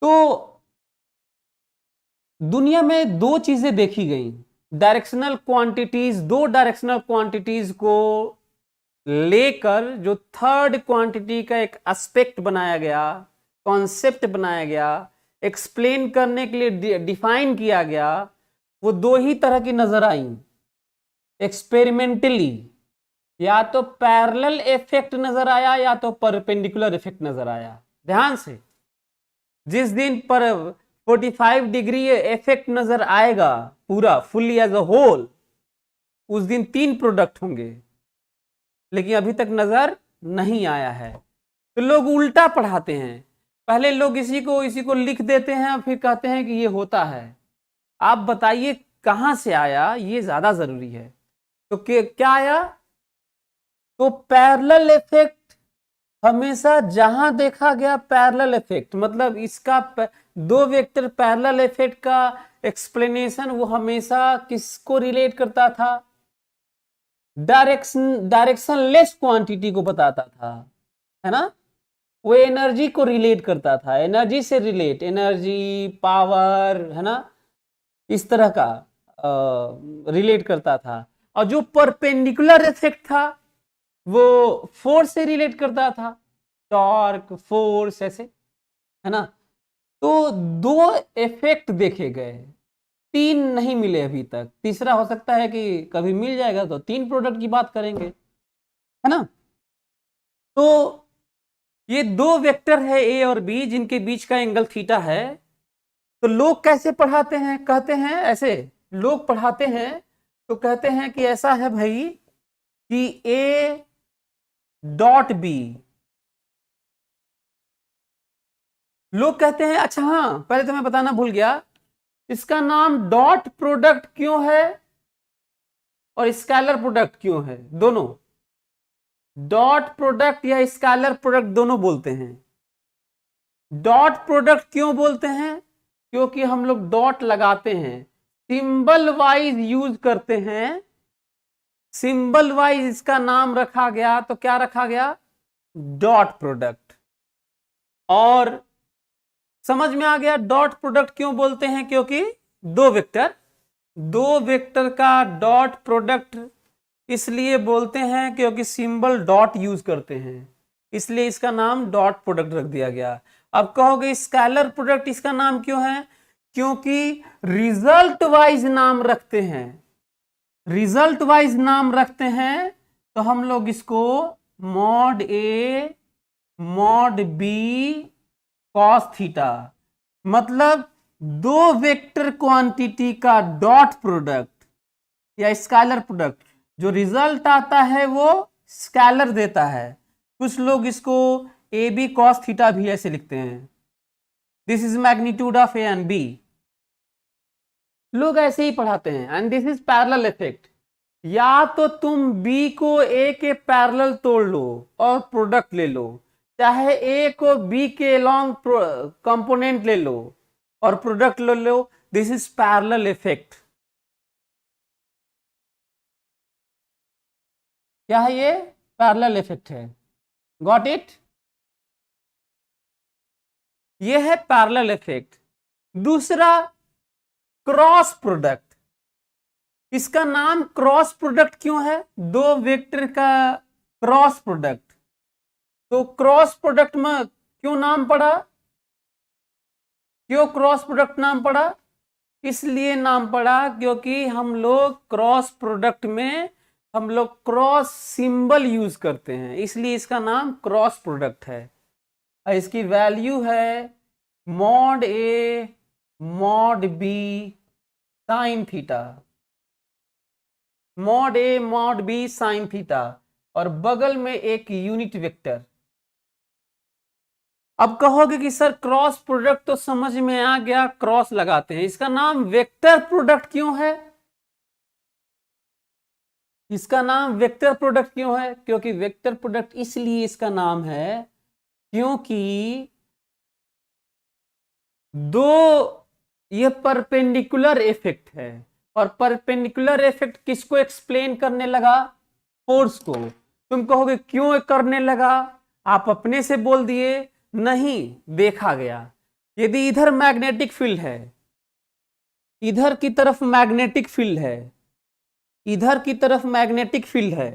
तो दुनिया में दो चीजें देखी गई, डायरेक्शनल क्वांटिटीज, दो डायरेक्शनल क्वांटिटीज को लेकर जो थर्ड क्वांटिटी का एक एस्पेक्ट बनाया गया, कॉन्सेप्ट बनाया गया, एक्सप्लेन करने के लिए डिफाइन किया गया, वो दो ही तरह की नजर आई एक्सपेरिमेंटली। या तो पैरेलल इफेक्ट नजर आया या तो परपेंडिकुलर इफेक्ट नजर आया। ध्यान से, जिस दिन पर 45 डिग्री इफेक्ट नजर आएगा पूरा फुल्ली एज अ होल, उस दिन 3 प्रोडक्ट होंगे, लेकिन अभी तक नजर नहीं आया है। तो लोग उल्टा पढ़ाते हैं, पहले लोग इसी को लिख देते हैं, फिर कहते हैं कि ये होता है। आप बताइए कहां से आया, ये ज्यादा जरूरी है। तो क्या आया? तो पैरेलल इफेक्ट हमेशा जहां देखा गया पैरेलल इफेक्ट, मतलब इसका दो वेक्टर पैरेलल इफेक्ट का एक्सप्लेनेशन वो हमेशा किसको रिलेट करता था? डायरेक्शन लेस क्वांटिटी को बताता था, है ना। वो एनर्जी को रिलेट करता था, एनर्जी से रिलेट, एनर्जी पावर, है ना, इस तरह का रिलेट करता था। और जो परपेंडिकुलर इफेक्ट था वो फोर्स से रिलेट करता था, टॉर्क फोर्स ऐसे, है ना। तो दो इफेक्ट देखे गए, 3 नहीं मिले अभी तक। तीसरा हो सकता है कि कभी मिल जाएगा, तो 3 प्रोडक्ट की बात करेंगे, है ना। तो ये दो वेक्टर है ए और बी, जिनके बीच का एंगल थीटा है। तो लोग कैसे पढ़ाते हैं? कहते हैं ऐसे, लोग पढ़ाते हैं तो कहते हैं कि ऐसा है भाई कि ए डॉट बी, लोग कहते हैं, अच्छा हाँ पहले तो मैं बताना भूल गया, इसका नाम डॉट प्रोडक्ट क्यों है और स्केलर प्रोडक्ट क्यों है? दोनों डॉट प्रोडक्ट या स्केलर प्रोडक्ट दोनों बोलते हैं। डॉट प्रोडक्ट क्यों बोलते हैं? क्योंकि हम लोग डॉट लगाते हैं, सिंबल वाइज यूज करते हैं, सिंबल वाइज इसका नाम रखा गया। तो क्या रखा गया? Dot product. और समझ में आ गया डॉट प्रोडक्ट क्यों बोलते हैं? क्योंकि दो वेक्टर का डॉट प्रोडक्ट इसलिए बोलते हैं क्योंकि सिंबल डॉट यूज करते हैं, इसलिए इसका नाम डॉट प्रोडक्ट रख दिया गया। अब कहोगे स्केलर प्रोडक्ट इसका नाम क्यों है? क्योंकि रिजल्ट वाइज नाम रखते हैं, रिजल्ट वाइज नाम रखते हैं। तो हम लोग इसको mod A mod B cos theta, मतलब दो वेक्टर क्वांटिटी का डॉट प्रोडक्ट या स्केलर प्रोडक्ट, जो रिजल्ट आता है वो स्केलर देता है। कुछ लोग इसको ए बी कॉस थीटा भी ऐसे लिखते हैं, this is magnitude of a and b. लोग ऐसे ही पढ़ाते हैं, and this is parallel effect. या तो तुम बी को ए के पैरेलल तोड़ लो और प्रोडक्ट ले लो, चाहे ए को बी के लॉन्ग कंपोनेंट ले लो और प्रोडक्ट ले लो, दिस इज पैरेलल इफेक्ट। क्या है ये? पैरेलल इफेक्ट है। Got it? ये है पैरेलल इफेक्ट। दूसरा क्रॉस प्रोडक्ट, इसका नाम क्रॉस प्रोडक्ट क्यों है? दो वेक्टर का क्रॉस प्रोडक्ट। तो क्रॉस प्रोडक्ट में क्यों नाम पड़ा? क्यों क्रॉस प्रोडक्ट नाम पड़ा? इसलिए नाम पड़ा क्योंकि हम लोग क्रॉस प्रोडक्ट में हम लोग क्रॉस सिंबल यूज करते हैं, इसलिए इसका नाम क्रॉस प्रोडक्ट है। इसकी वैल्यू है mod A mod B sine theta, mod A mod B sine theta, और बगल में एक यूनिट वेक्टर। अब कहोगे कि सर क्रॉस प्रोडक्ट तो समझ में आ गया, क्रॉस लगाते हैं, इसका नाम वेक्टर प्रोडक्ट क्यों है? इसका नाम वेक्टर प्रोडक्ट क्यों है? क्योंकि वेक्टर प्रोडक्ट इसलिए इसका नाम है क्योंकि दो ये परपेंडिकुलर इफेक्ट है, और परपेंडिकुलर इफेक्ट किसको एक्सप्लेन करने लगा? फोर्स को। तुम कहोगे क्यों करने लगा? आप अपने से बोल दिए? नहीं, देखा गया। यदि इधर मैग्नेटिक फील्ड है, इधर की तरफ मैग्नेटिक फील्ड है, इधर की तरफ मैग्नेटिक फील्ड है,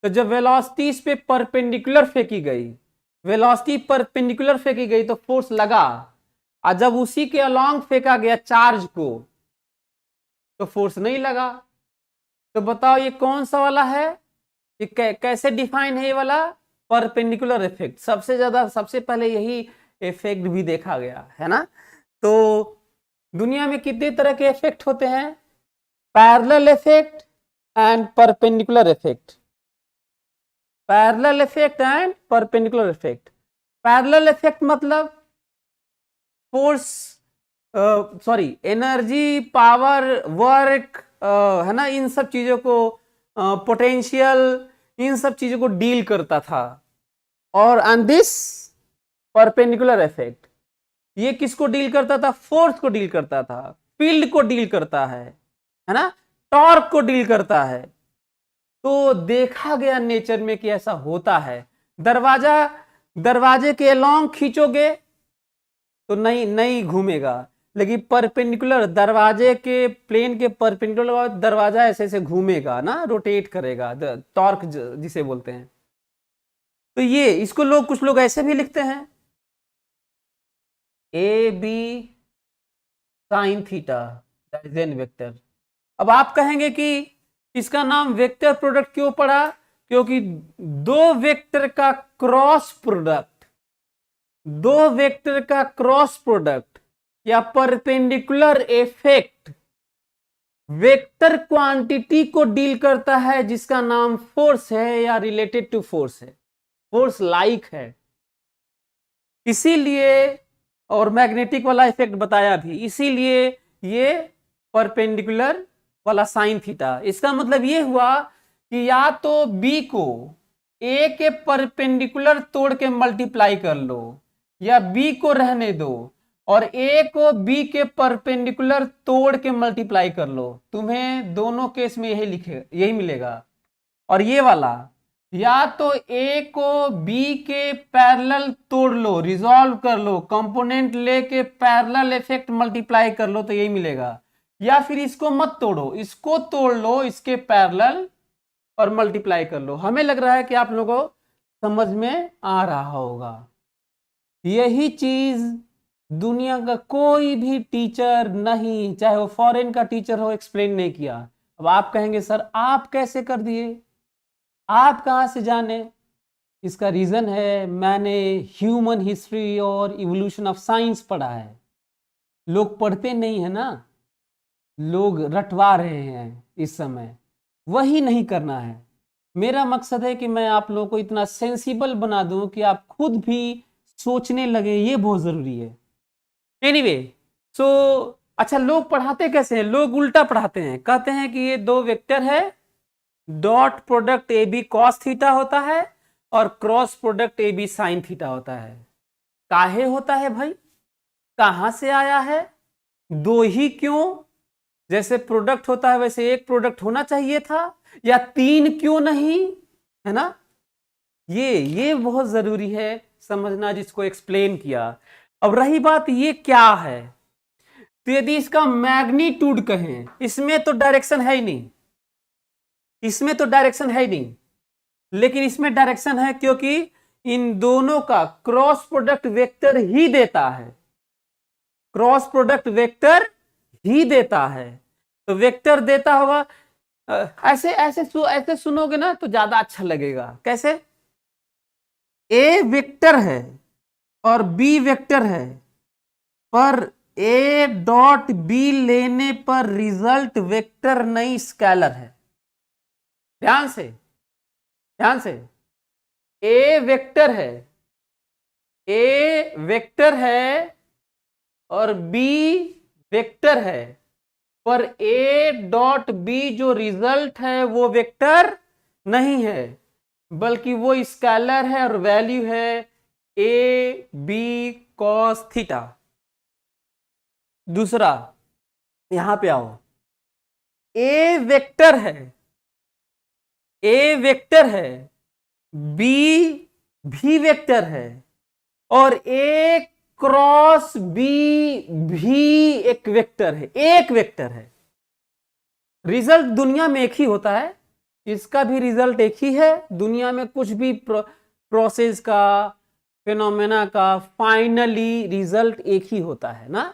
तो जब वेलोसिटी इस पे परपेंडिकुलर फेंकी गई, वेलोसिटी परपेंडिकुलर फेंकी गई तो फोर्स लगा, और जब उसी के अलोंग फेंका गया चार्ज को तो फोर्स नहीं लगा। तो बताओ ये कौन सा वाला है? ये कैसे डिफाइन है? ये वाला परपेंडिकुलर इफेक्ट। सबसे पहले यही इफेक्ट भी देखा गया है ना। तो दुनिया में कितने तरह के इफेक्ट होते हैं? Parallel effect and perpendicular effect. Parallel effect and perpendicular effect. Parallel effect मतलब force, sorry, energy, power, work, है ना, इन सब चीजों को, पोटेंशियल, इन सब चीजों को डील करता था। और एंड दिस परपेंडिकुलर इफेक्ट, ये किसको डील करता था? फोर्स को डील करता था, फील्ड को डील करता है ना, टॉर्क को डील करता है। तो देखा गया नेचर में कि ऐसा होता है। दरवाजे के अलोंग खींचोगे तो नहीं घूमेगा, लेकिन परपेंडिकुलर, दरवाजे के प्लेन के परपेंडिकुलर दरवाजा ऐसे ऐसे घूमेगा ना, रोटेट करेगा, टॉर्क जिसे बोलते हैं। तो ये इसको कुछ लोग ऐसे भी लिखते हैं, a b sine theta that is vector. अब आप कहेंगे कि इसका नाम वेक्टर प्रोडक्ट क्यों पड़ा? क्योंकि दो वेक्टर का क्रॉस प्रोडक्ट या परपेंडिकुलर इफेक्ट वेक्टर क्वांटिटी को डील करता है, जिसका नाम फोर्स है या रिलेटेड टू फोर्स है, फोर्स लाइक है। इसीलिए, और मैग्नेटिक वाला इफेक्ट बताया भी, इसीलिए ये परपेंडिकुलर वाला साइन थीटा। इसका मतलब ये हुआ कि या तो बी को ए के परपेंडिकुलर तोड़ के मल्टीप्लाई कर लो, या बी को रहने दो और ए को बी के परपेंडिकुलर तोड़ के मल्टीप्लाई कर लो। तुम्हें दोनों केस में यही मिलेगा। और ये वाला, या तो ए को बी के पैरेलल तोड़ लो, रिजॉल्व कर लो, कंपोनेंट लेके पैरेलल इफेक्ट मल्टीप्लाई कर लो, तो यही मिलेगा। या फिर इसको मत तोड़ो, इसको तोड़ लो, इसके पैरेलल और मल्टीप्लाई कर लो। हमें लग रहा है कि आप लोगों को समझ में आ रहा होगा। यही चीज दुनिया का कोई भी टीचर नहीं, चाहे वो फॉरेन का टीचर हो, एक्सप्लेन नहीं किया। अब आप कहेंगे सर आप कैसे कर दिए, आप कहां से जाने? इसका रीजन है, मैंने ह्यूमन हिस्ट्री और इवोल्यूशन ऑफ साइंस पढ़ा है। लोग पढ़ते नहीं है ना, लोग रटवा रहे हैं इस समय, वही नहीं करना है। मेरा मकसद है कि मैं आप लोगों को इतना सेंसिबल बना दूं कि आप खुद भी सोचने लगे, ये बहुत जरूरी है। एनीवे, सो अच्छा, लोग पढ़ाते कैसे हैं? लोग उल्टा पढ़ाते हैं, कहते हैं कि ये दो वेक्टर है, dot product a b cos theta होता है और cross product a b sine theta होता है। काहे होता है भाई? कहां से आया है? दो ही क्यों? जैसे प्रोडक्ट होता है वैसे एक प्रोडक्ट होना चाहिए था, या तीन क्यों नहीं? है ना, ये बहुत जरूरी है समझना, जिसको एक्सप्लेन किया। अब रही बात ये क्या है, तो यदि इसका मैग्नीट्यूड कहें, इसमें तो डायरेक्शन है ही नहीं, इसमें तो डायरेक्शन है ही नहीं, लेकिन इसमें डायरेक्शन है, क्योंकि इन दोनों का क्रॉस प्रोडक्ट वेक्टर ही देता है, क्रॉस प्रोडक्ट वेक्टर ही देता है। तो वेक्टर देता होगा, ऐसे सुनोगे ना तो ज्यादा अच्छा लगेगा। कैसे? ए वेक्टर है और बी वेक्टर है, पर ए डॉट बी लेने पर रिजल्ट वेक्टर नहीं स्केलर है। ध्यान से, ध्यान से, ए वेक्टर है ए वेक्टर है और बी वेक्टर है, पर ए डॉट बी जो रिजल्ट है वो वेक्टर नहीं है, बल्कि वो स्केलर है और वैल्यू है ए बी कॉस थीटा। दूसरा, यहां पे आओ, ए वेक्टर है, ए वेक्टर है, बी भी वेक्टर है, और ए क्रॉस बी भी एक वेक्टर है, एक वेक्टर है। रिजल्ट दुनिया में एक ही होता है, इसका भी रिजल्ट एक ही है। दुनिया में कुछ भी प्रोसेस का, फिनोमेना का फाइनली रिजल्ट एक ही होता है ना।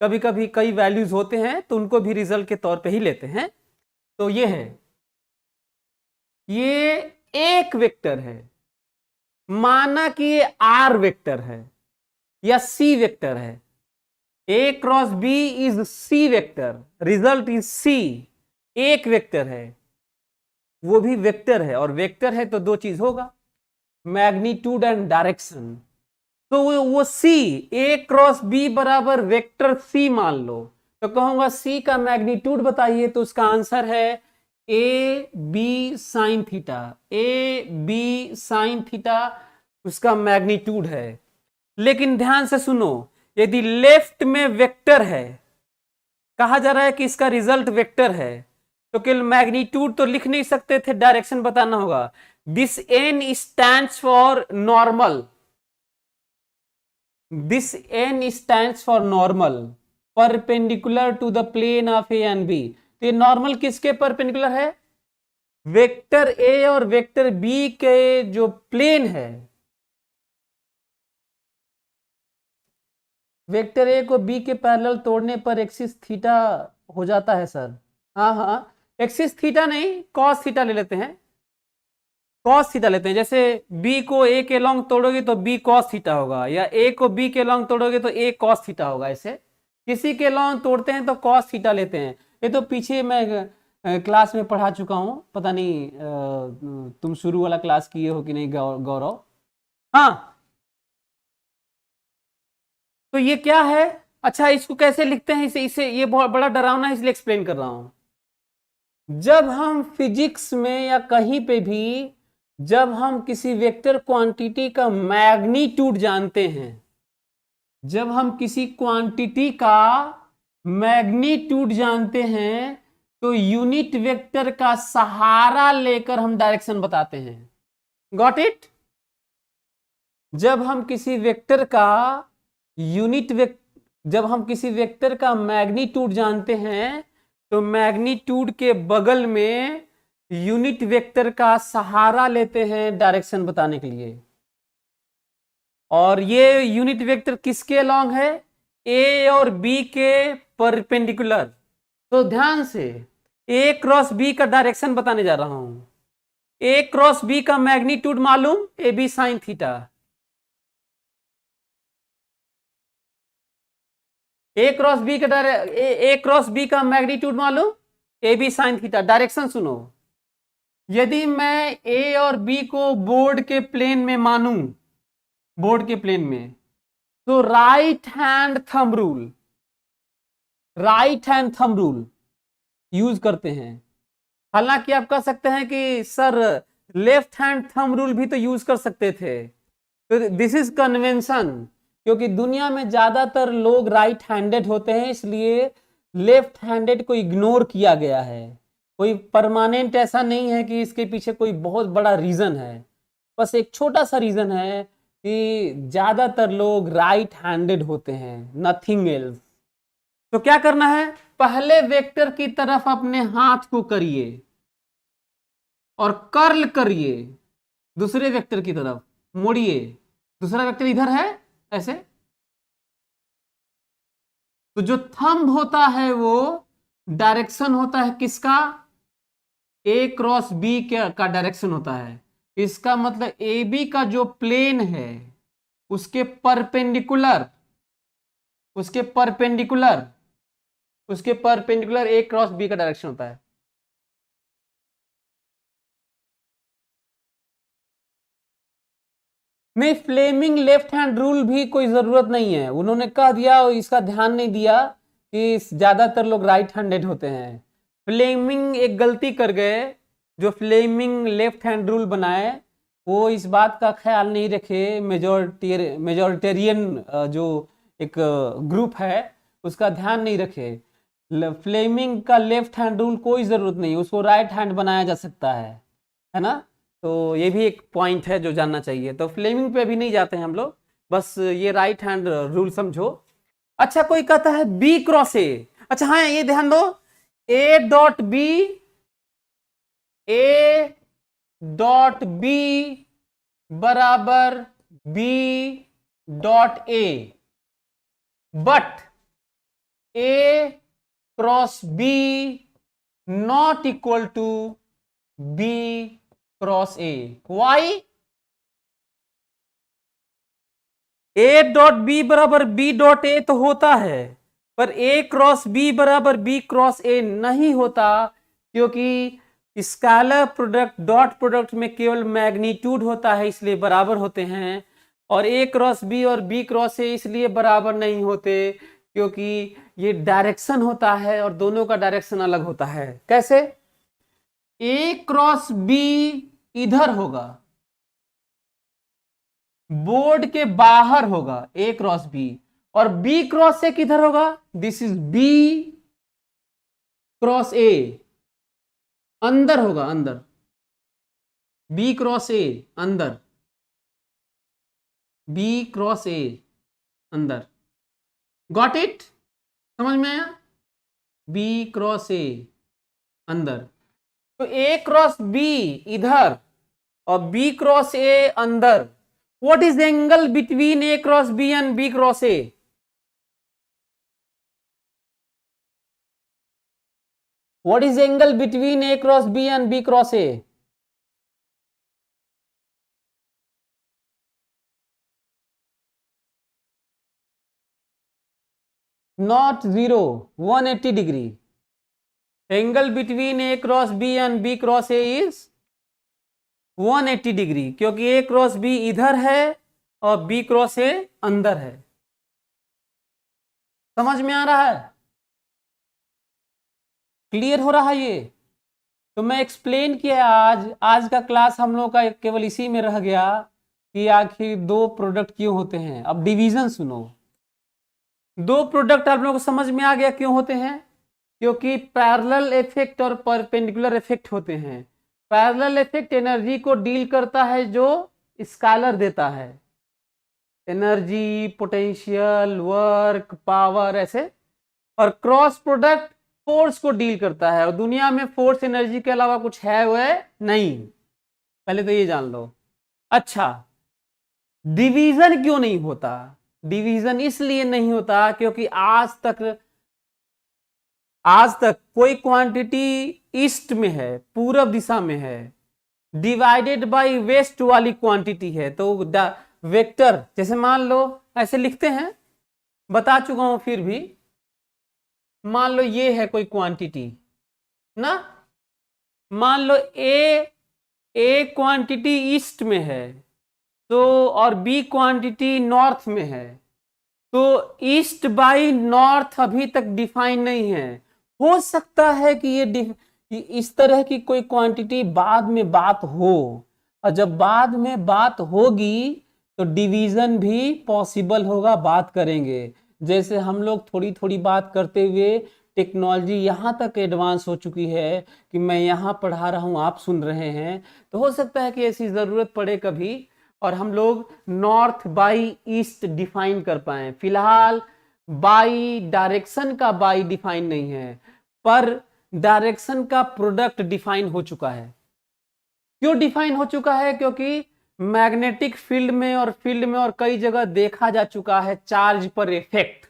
कभी कभी कई वैल्यूज होते हैं तो उनको भी रिजल्ट के तौर पे ही लेते हैं। तो ये है, ये एक वेक्टर है, माना कि ये आर वेक्टर है या सी वेक्टर है। A cross B is C vector, result is C, एक वेक्टर है, वो भी वेक्टर है, और वेक्टर है तो दो चीज होगा, मैग्नीट्यूड एंड डायरेक्शन। तो वो सी, ए क्रॉस बी बराबर वेक्टर सी मान लो, तो कहूंगा सी का मैग्नीट्यूड बताइए, तो उसका आंसर है a b sine theta, a b sine theta उसका मैग्नीट्यूड है। लेकिन ध्यान से सुनो, यदि लेफ्ट में वेक्टर है, कहा जा रहा है कि इसका रिजल्ट वेक्टर है, तो केवल मैग्नीट्यूड तो लिख नहीं सकते थे, डायरेक्शन बताना होगा। This n stands for normal, this n stands for normal perpendicular to the plane of a and b. तो ये नॉर्मल किसके परपेंडिकुलर है? वेक्टर ए और वेक्टर बी के जो प्लेन है, वेक्टर ए को बी के पैरेलल तोड़ने पर एक्सिस थीटा हो जाता है सर। हाँ हाँ, एक्सिस थीटा नहीं, कॉस थीटा ले लेते हैं, कॉस थीटा लेते हैं। जैसे बी को ए के लॉन्ग तोड़ोगे तो बी कॉस थीटा होगा, या ए को बी के लॉन्ग तोड़ोगे तो ए कॉस थीटा होगा। ऐसे किसी के लॉन्ग तोड़ते हैं तो कॉस थीटा लेते हैं। ये तो पीछे मैं क्लास में पढ़ा चुका हूं, पता नहीं तुम शुरू वाला क्लास किए हो कि नहीं गौरव। हाँ, तो ये क्या है? अच्छा, इसको कैसे लिखते हैं? इसे इसे ये बहुत बड़ा डरावना है, इसलिए एक्सप्लेन कर रहा हूं। जब हम फिजिक्स में या कहीं पे भी, जब हम किसी वेक्टर क्वांटिटी का मैग्नीट्यूड जानते हैं, जब हम किसी क्वांटिटी का मैग्नीट्यूड जानते हैं, तो यूनिट वेक्टर का सहारा लेकर हम डायरेक्शन बताते हैं। Got it? जब हम किसी वेक्टर का जब हम किसी वेक्टर का मैग्नीट्यूड जानते हैं, तो मैग्नीट्यूड के बगल में यूनिट वेक्टर का सहारा लेते हैं डायरेक्शन बताने के लिए। और ये यूनिट वेक्टर किसके अलोंग है? ए और बी के परपेंडिकुलर। तो ध्यान से, ए क्रॉस बी का डायरेक्शन बताने जा रहा हूं। ए क्रॉस बी का मैग्नीट्यूड मालूम, a b sine theta. A cross b का मैग्नीट्यूड मालूम, a b sine theta. Direction सुनो, यदि मैं ए और बी को बोर्ड के प्लेन में मानूं, बोर्ड के प्लेन में, तो right hand thumb rule, right hand thumb rule use करते हैं। हालांकि आप कह सकते हैं कि sir left hand thumb rule भी तो यूज कर सकते थे, तो दिस इज कन्वेंशन, क्योंकि दुनिया में ज्यादातर लोग राइट हैंडेड होते हैं, इसलिए लेफ्ट हैंडेड को इग्नोर किया गया है। कोई परमानेंट ऐसा नहीं है कि इसके पीछे कोई बहुत बड़ा रीजन है, बस एक छोटा सा रीजन है कि ज्यादातर लोग राइट हैंडेड होते हैं, नथिंग एल्स। तो क्या करना है? पहले वेक्टर की तरफ अपने हाथ को करिए और कर्ल करिए, दूसरे वेक्टर की तरफ मोड़िए। दूसरा वेक्टर इधर है ऐसे, तो जो थंब होता है वो डायरेक्शन होता है किसका? ए क्रॉस बी का डायरेक्शन होता है। इसका मतलब ए बी का जो प्लेन है उसके परपेंडिकुलर, उसके परपेंडिकुलर, उसके परपेंडिकुलर ए क्रॉस बी का डायरेक्शन होता है। नहीं, फ्लेमिंग लेफ्ट हैंड रूल भी कोई जरूरत नहीं है, उन्होंने कह दिया, इसका ध्यान नहीं दिया कि ज्यादातर लोग राइट हैंडेड होते हैं। फ्लेमिंग एक गलती कर गए, जो फ्लेमिंग लेफ्ट हैंड रूल बनाए वो इस बात का ख्याल नहीं रखे, मेजोरिटेरियन जो एक ग्रुप है उसका ध्यान नहीं रखे। फ्लेमिंग का लेफ्ट हैंड रूल कोई जरूरत नहीं, उसको राइट हैंड बनाया जा सकता है ना। तो ये भी एक पॉइंट है जो जानना चाहिए। तो फ्लेमिंग पे भी नहीं जाते हैं हम लोग, बस ये राइट हैंड रूल समझो। अच्छा, कोई कहता है बी क्रॉस ए। अच्छा हाँ, ये ध्यान दो, A dot B, A dot B बराबर B dot A, but A cross B not equal to B cross A. Why? A dot B बराबर बी डॉट ए तो होता है, पर ए क्रॉस बी बराबर बी क्रॉस ए नहीं होता, क्योंकि स्केलर प्रोडक्ट डॉट प्रोडक्ट में केवल मैग्नीट्यूड होता है, इसलिए बराबर होते हैं। और ए क्रॉस बी और बी क्रॉस ए इसलिए बराबर नहीं होते क्योंकि ये डायरेक्शन होता है और दोनों का डायरेक्शन अलग होता है। कैसे? ए क्रॉस बी इधर होगा, बोर्ड के बाहर होगा ए क्रॉस बी, और बी क्रॉस ए किधर होगा? This is b cross a, अंदर होगा, अंदर। बी क्रॉस ए अंदर, बी क्रॉस ए अंदर। Got it? समझ में आया? बी क्रॉस ए अंदर, तो ए क्रॉस बी इधर और बी क्रॉस ए अंदर। What is the angle between a cross b and b cross a? What is the angle between A cross B and B cross A? Not 0, 180 degree. Angle between A cross B and B cross A is 180 degree, क्योंकि A cross B इधर है और B cross A अंदर है। समझ में आ रहा है? क्लियर हो रहा है ये? तो मैं एक्सप्लेन किया आज का क्लास हम लोग का केवल इसी में रह गया कि आखिर दो प्रोडक्ट क्यों होते हैं। अब डिवीजन सुनो। दो प्रोडक्ट आप लोगों को समझ में आ गया क्यों होते हैं? क्योंकि पैरेलल इफेक्ट और परपेंडिकुलर इफेक्ट होते हैं। पैरेलल इफेक्ट एनर्जी को डील करता है जो स्केलर देता है, एनर्जी, पोटेंशियल, वर्क, पावर, ऐसे। और क्रॉस प्रोडक्ट फोर्स को डील करता है, और दुनिया में फोर्स एनर्जी के अलावा कुछ है वह नहीं, पहले तो ये जान लो। अच्छा, डिवीजन क्यों नहीं होता? डिवीजन इसलिए नहीं होता क्योंकि आज तक कोई क्वांटिटी ईस्ट में है, पूरब दिशा में है, डिवाइडेड बाय वेस्ट वाली क्वांटिटी है, तो वेक्टर जैसे मान लो ऐसे लिखते हैं, बता चुका हूं फिर भी। मान लो ये है कोई क्वांटिटी ना, मान लो ए क्वांटिटी ईस्ट में है तो, और बी क्वांटिटी नॉर्थ में है, तो ईस्ट बाई नॉर्थ अभी तक डिफाइन नहीं है। हो सकता है कि ये इस तरह की कोई क्वांटिटी बाद में बात हो, और जब बाद में बात होगी तो डिवीजन भी पॉसिबल होगा, बात करेंगे। जैसे हम लोग थोड़ी थोड़ी बात करते हुए टेक्नोलॉजी यहाँ तक एडवांस हो चुकी है कि मैं यहाँ पढ़ा रहा हूँ, आप सुन रहे हैं, तो हो सकता है कि ऐसी ज़रूरत पड़े कभी और हम लोग नॉर्थ बाई ईस्ट डिफाइन कर पाए। फिलहाल बाई डायरेक्शन का बाई डिफाइन नहीं है, पर डायरेक्शन का प्रोडक्ट डिफाइन हो चुका है। क्यों डिफाइन हो चुका है? क्योंकि मैग्नेटिक फील्ड में और कई जगह देखा जा चुका है चार्ज पर इफेक्ट।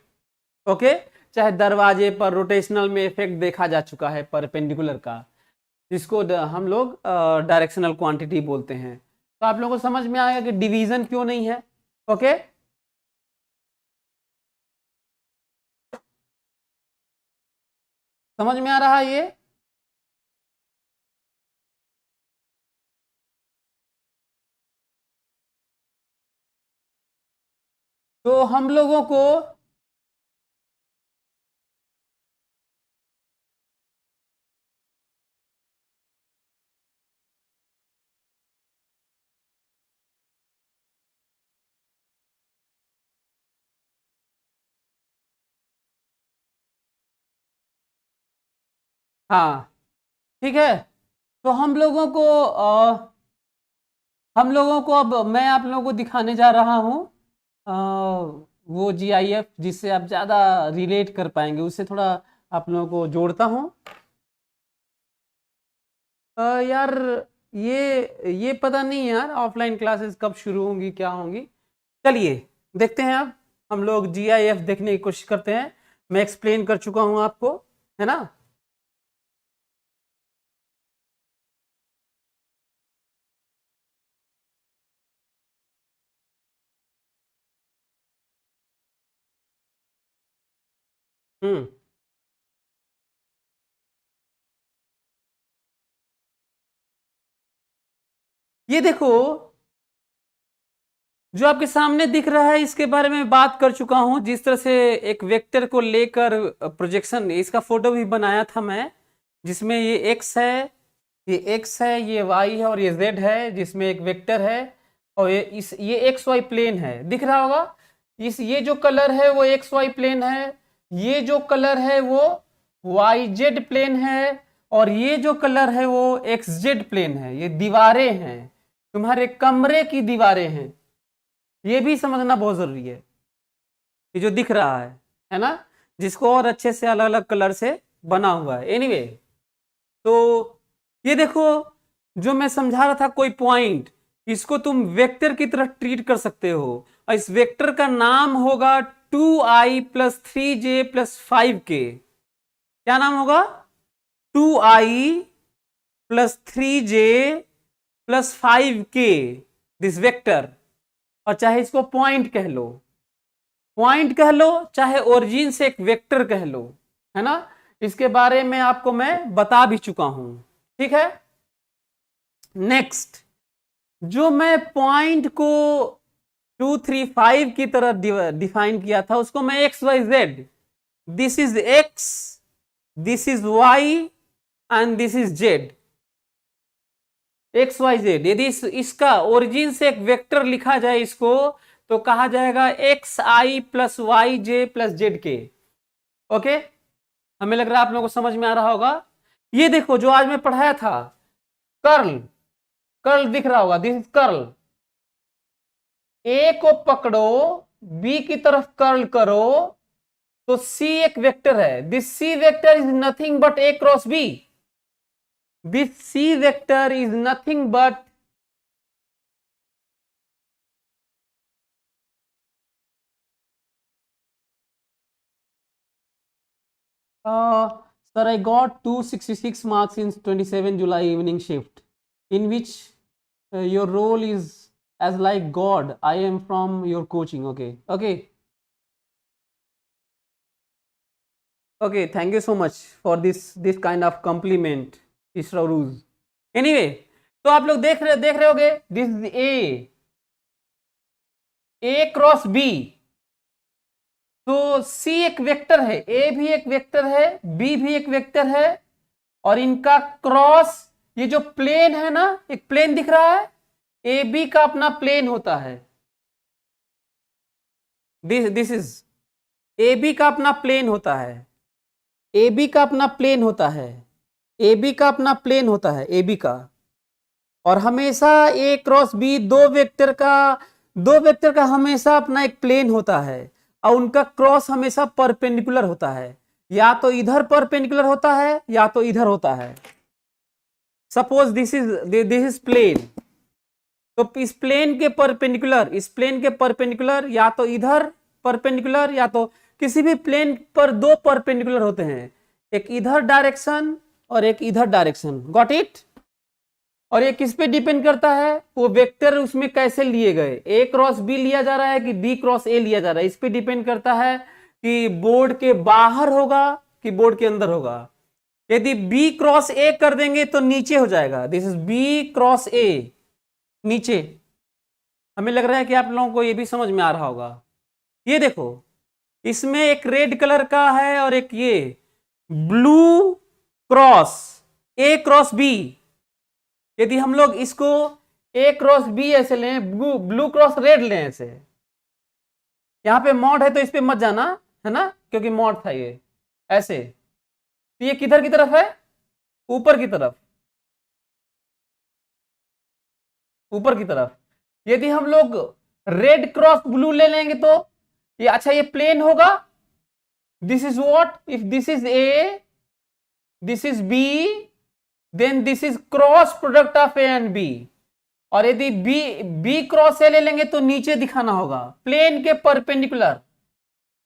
ओके, चाहे दरवाजे पर रोटेशनल में इफेक्ट देखा जा चुका है परपेंडिकुलर का, जिसको हम लोग डायरेक्शनल क्वांटिटी बोलते हैं। तो आप लोगों को समझ में आएगा कि डिवीजन क्यों नहीं है। ओके, समझ में आ रहा है ये? तो हम लोगों को हाँ ठीक है, तो हम लोगों को अब मैं आप लोगों को दिखाने जा रहा हूँ वो जीआईएफ जिससे आप ज़्यादा रिलेट कर पाएंगे, उससे थोड़ा आप लोगों को जोड़ता हूँ। यार ये पता नहीं यार ऑफलाइन क्लासेस कब शुरू होंगी क्या होंगी। चलिए देखते हैं, अब हम लोग जीआईएफ देखने की कोशिश करते हैं। मैं एक्सप्लेन कर चुका हूँ आपको, है ना। हम्म ये देखो जो आपके सामने दिख रहा है इसके बारे में बात कर चुका हूं, जिस तरह से एक वेक्टर को लेकर प्रोजेक्शन, इसका फोटो भी बनाया था मैं, जिसमें ये एक्स है, ये वाई है और ये जेड है, जिसमें एक वेक्टर है और ये एक्स वाई प्लेन है, दिख रहा होगा। ये जो कलर है वो एक्स वाई प्लेन है, ये जो कलर है वो वाई जेड प्लेन है, और ये जो कलर है वो एक्स जेड प्लेन है। ये दीवारें हैं, तुम्हारे कमरे की दीवारें हैं, ये भी समझना बहुत जरूरी है। ये जो दिख रहा है ना, जिसको और अच्छे से अलग अलग कलर से बना हुआ है। एनीवे तो ये देखो जो मैं समझा रहा था, कोई पॉइंट, इसको तुम वेक्टर की तरह ट्रीट कर सकते हो, और इस वेक्टर का नाम होगा 2i plus 3j plus 5k। क्या नाम होगा? 2i plus 3j plus 5k, this vector. और चाहे इसको पॉइंट कह लो, चाहे ओरिजिन से एक वेक्टर कह लो, है ना। इसके बारे में आपको मैं बता भी चुका हूं, ठीक है। नेक्स्ट, जो मैं पॉइंट को 2 3 5 की तरह डिफाइन किया था, उसको मैं x y z, this is x, this is y and this is z, x y z. यदि इसका ओरिजिन से एक वेक्टर लिखा जाए इसको, तो कहा जाएगा एक्स आई प्लस वाई जे प्लस जेड के। ओके, हमें लग रहा है आप लोगों को समझ में आ रहा होगा। ये देखो जो आज मैं पढ़ाया था, कर्ल, कर्ल दिख रहा होगा, दिस इज कर्ल। ए को पकड़ो, बी की तरफ कर्ल करो, तो सी एक वेक्टर है। This C vector is nothing but A cross B. This C vector is nothing but sir, I got 266 marks in 27 July evening shift, in which your role is as like God. I am from your coaching. Okay, thank you so much for this kind of compliment, Ishraruz. Anyway, तो आप लोग देख रहे होगे, this is A cross B, तो C एक vector है, ए भी एक वेक्टर है, बी भी एक वेक्टर है, और इनका क्रॉस, ये जो प्लेन है ना, एक प्लेन दिख रहा है, ए बी का अपना प्लेन होता है। दिस इज ए बी का अपना प्लेन होता है, ए बी का अपना प्लेन होता है, ए बी का अपना प्लेन होता है, ए बी का। और हमेशा ए क्रॉस बी दो वेक्टर का हमेशा अपना एक प्लेन होता है, और उनका क्रॉस हमेशा परपेंडिकुलर होता है, या तो इधर परपेंडिकुलर होता है या तो इधर होता है। सपोज दिस इज प्लेन, तो इस प्लेन के परपेंडिकुलर या तो इधर परपेंडिकुलर, या तो किसी भी प्लेन पर दो परपेंडिकुलर होते हैं, एक इधर डायरेक्शन और एक इधर डायरेक्शन। Got it? और ये किस पे डिपेंड करता है, वो वेक्टर उसमें कैसे लिए गए, ए क्रॉस बी लिया जा रहा है कि बी क्रॉस ए लिया जा रहा है, इस पे डिपेंड करता है कि बोर्ड के बाहर होगा कि बोर्ड के अंदर होगा। यदि बी क्रॉस ए कर देंगे तो नीचे हो जाएगा, this is b cross a, नीचे। हमें लग रहा है कि आप लोगों को ये भी समझ में आ रहा होगा ये देखो, इसमें एक रेड कलर का है और एक ये ब्लू क्रॉस, ए क्रॉस बी। यदि हम लोग इसको ए क्रॉस बी ऐसे लें, ब्लू क्रॉस रेड लें ऐसे, यहां पे मॉड है तो इस पे मत जाना, है ना, क्योंकि मॉड था ये ऐसे। तो ये किधर की तरफ है? ऊपर की तरफ, ऊपर की तरफ। यदि हम लोग रेड क्रॉस ब्लू ले लेंगे तो ये, अच्छा ये प्लेन होगा। This is what, if this is a, this is b, then this is cross product of a and b. और यदि बी क्रॉस ए ले लेंगे तो नीचे दिखाना होगा, प्लेन के परपेंडिकुलर,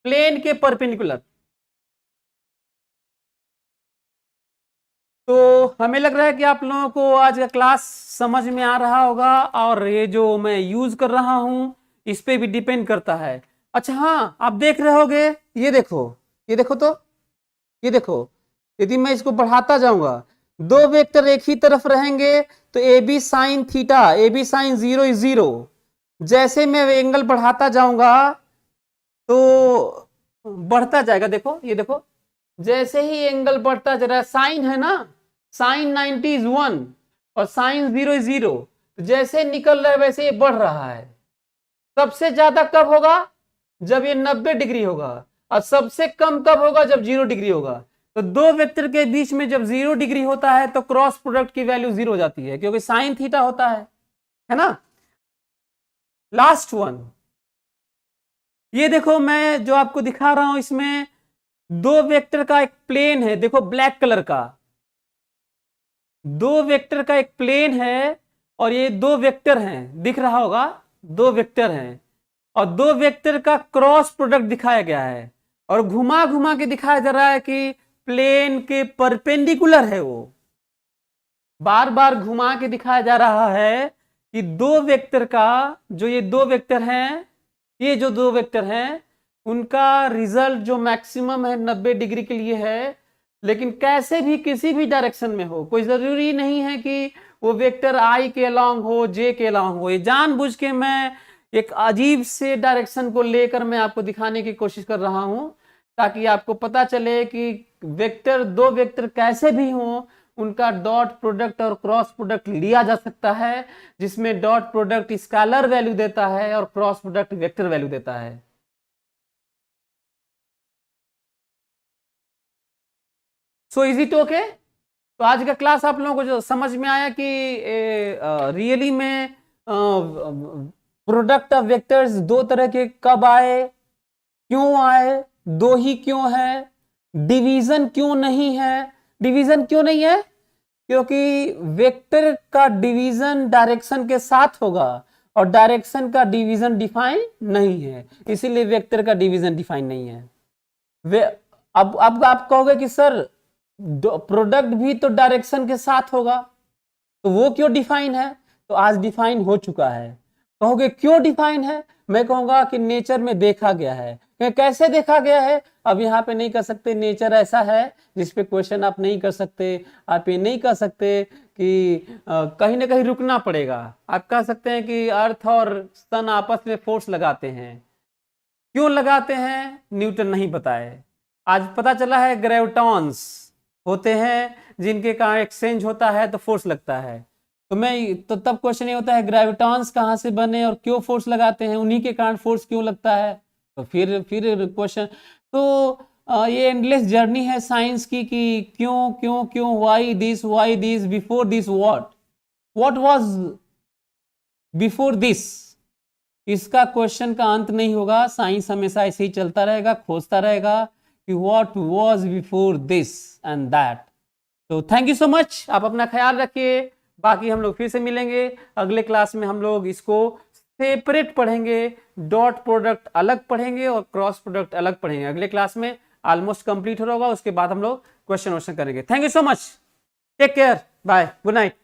प्लेन के परपेंडिकुलर। तो हमें लग रहा है कि आप लोगों को आज का क्लास समझ में आ रहा होगा, और ये जो मैं यूज कर रहा हूं इस पे भी डिपेंड करता है। अच्छा हाँ, आप देख रहे होगे, ये देखो, ये देखो, तो ये देखो, यदि मैं इसको बढ़ाता जाऊंगा, दो वेक्टर एक ही तरफ रहेंगे तो a b sine theta, a b sine 0 is 0। जैसे मैं एंगल बढ़ाता जाऊंगा तो बढ़ता जाएगा। देखो, ये देखो, जैसे ही एंगल बढ़ता जा रहा है, साइन है ना, साइन 90 इज 1 और साइन 0 इज 0, तो जैसे निकल रहा है वैसे ये बढ़ रहा है। सबसे ज्यादा कब होगा? जब ये 90 डिग्री होगा, और सबसे कम कब होगा? जब 0 डिग्री होगा। तो दो वेक्टर के बीच में जब 0 डिग्री होता है तो क्रॉस प्रोडक्ट की वैल्यू 0 हो जाती है, क्योंकि साइन थीटा होता है ना। लास्ट वन, ये देखो, मैं जो आपको दिखा रहा हूं इसमें दो वेक्टर का एक प्लेन है। देखो ब्लैक कलर का, दो वेक्टर का एक प्लेन है और ये दो वेक्टर हैं, दिख रहा होगा, दो वेक्टर हैं, और दो वेक्टर का क्रॉस प्रोडक्ट दिखाया गया है, और घुमा घुमा के दिखाया जा रहा है कि प्लेन के परपेंडिकुलर है। वो बार बार घुमा के दिखाया जा रहा है कि दो वेक्टर का, जो ये दो वेक्टर हैं, ये जो दो वेक्टर हैं, उनका रिजल्ट जो मैक्सिमम है 90 डिग्री के लिए है। लेकिन कैसे भी किसी भी डायरेक्शन में हो, कोई जरूरी नहीं है कि वो वेक्टर आई के अलोंग हो, जे के अलोंग हो। ये जानबूझ के मैं एक अजीब से डायरेक्शन को लेकर मैं आपको दिखाने की कोशिश कर रहा हूं, ताकि आपको पता चले कि वेक्टर, दो वेक्टर कैसे भी हो, उनका डॉट प्रोडक्ट और क्रॉस प्रोडक्ट लिया जा सकता है, जिसमें डॉट प्रोडक्ट स्केलर वैल्यू देता है और क्रॉस प्रोडक्ट वेक्टर वैल्यू देता है। So is it okay? तो आज का क्लास आप लोगों को जो समझ में आया कि रियली में प्रोडक्ट ऑफ वेक्टर्स दो तरह के कब आए, क्यों आए, दो ही क्यों है, डिवीजन क्यों नहीं है। डिवीजन क्यों नहीं है? क्योंकि वेक्टर का डिवीजन डायरेक्शन के साथ होगा और डायरेक्शन का डिवीजन डिफाइन नहीं है, इसीलिए वेक्टर का डिवीजन डिफाइन नहीं है। अब आप कहोगे कि सर प्रोडक्ट भी तो डायरेक्शन के साथ होगा, तो वो क्यों डिफाइन है? तो आज डिफाइन हो चुका है। कहोगे क्यों डिफाइन है? मैं कहूंगा कि नेचर में देखा गया है। कैसे देखा गया है अब यहाँ पे नहीं कर सकते, नेचर ऐसा है जिसपे क्वेश्चन आप नहीं कर सकते। आप ये नहीं कर सकते कि कहीं ना कहीं रुकना पड़ेगा। आप कह सकते हैं कि अर्थ और सन आपस में फोर्स लगाते हैं। क्यों लगाते हैं न्यूटन नहीं बताए, आज पता चला है ग्रेविटॉन्स होते हैं जिनके कारण एक्सचेंज होता है तो फोर्स लगता है। तो तब क्वेश्चन ये होता है ग्रेविटॉन्स कहाँ से बने और क्यों फोर्स लगाते हैं, उन्हीं के कारण फोर्स क्यों लगता है। तो फिर क्वेश्चन, तो ये एंडलेस जर्नी है साइंस की कि क्यों क्यों क्यों, why this before this what was before this. इसका क्वेश्चन का अंत नहीं होगा, साइंस हमेशा ऐसे ही चलता रहेगा, खोजता रहेगा कि what was before this and that. तो थैंक यू सो मच, आप अपना ख्याल रखिए। बाकी हम लोग फिर से मिलेंगे अगले क्लास में। हम लोग इसको सेपरेट पढ़ेंगे, डॉट प्रोडक्ट अलग पढ़ेंगे और क्रॉस प्रोडक्ट अलग पढ़ेंगे। अगले क्लास में ऑलमोस्ट कंप्लीट हो रहा होगा, उसके बाद हम लोग क्वेश्चन करेंगे। Thank you so much, take care, bye, good night.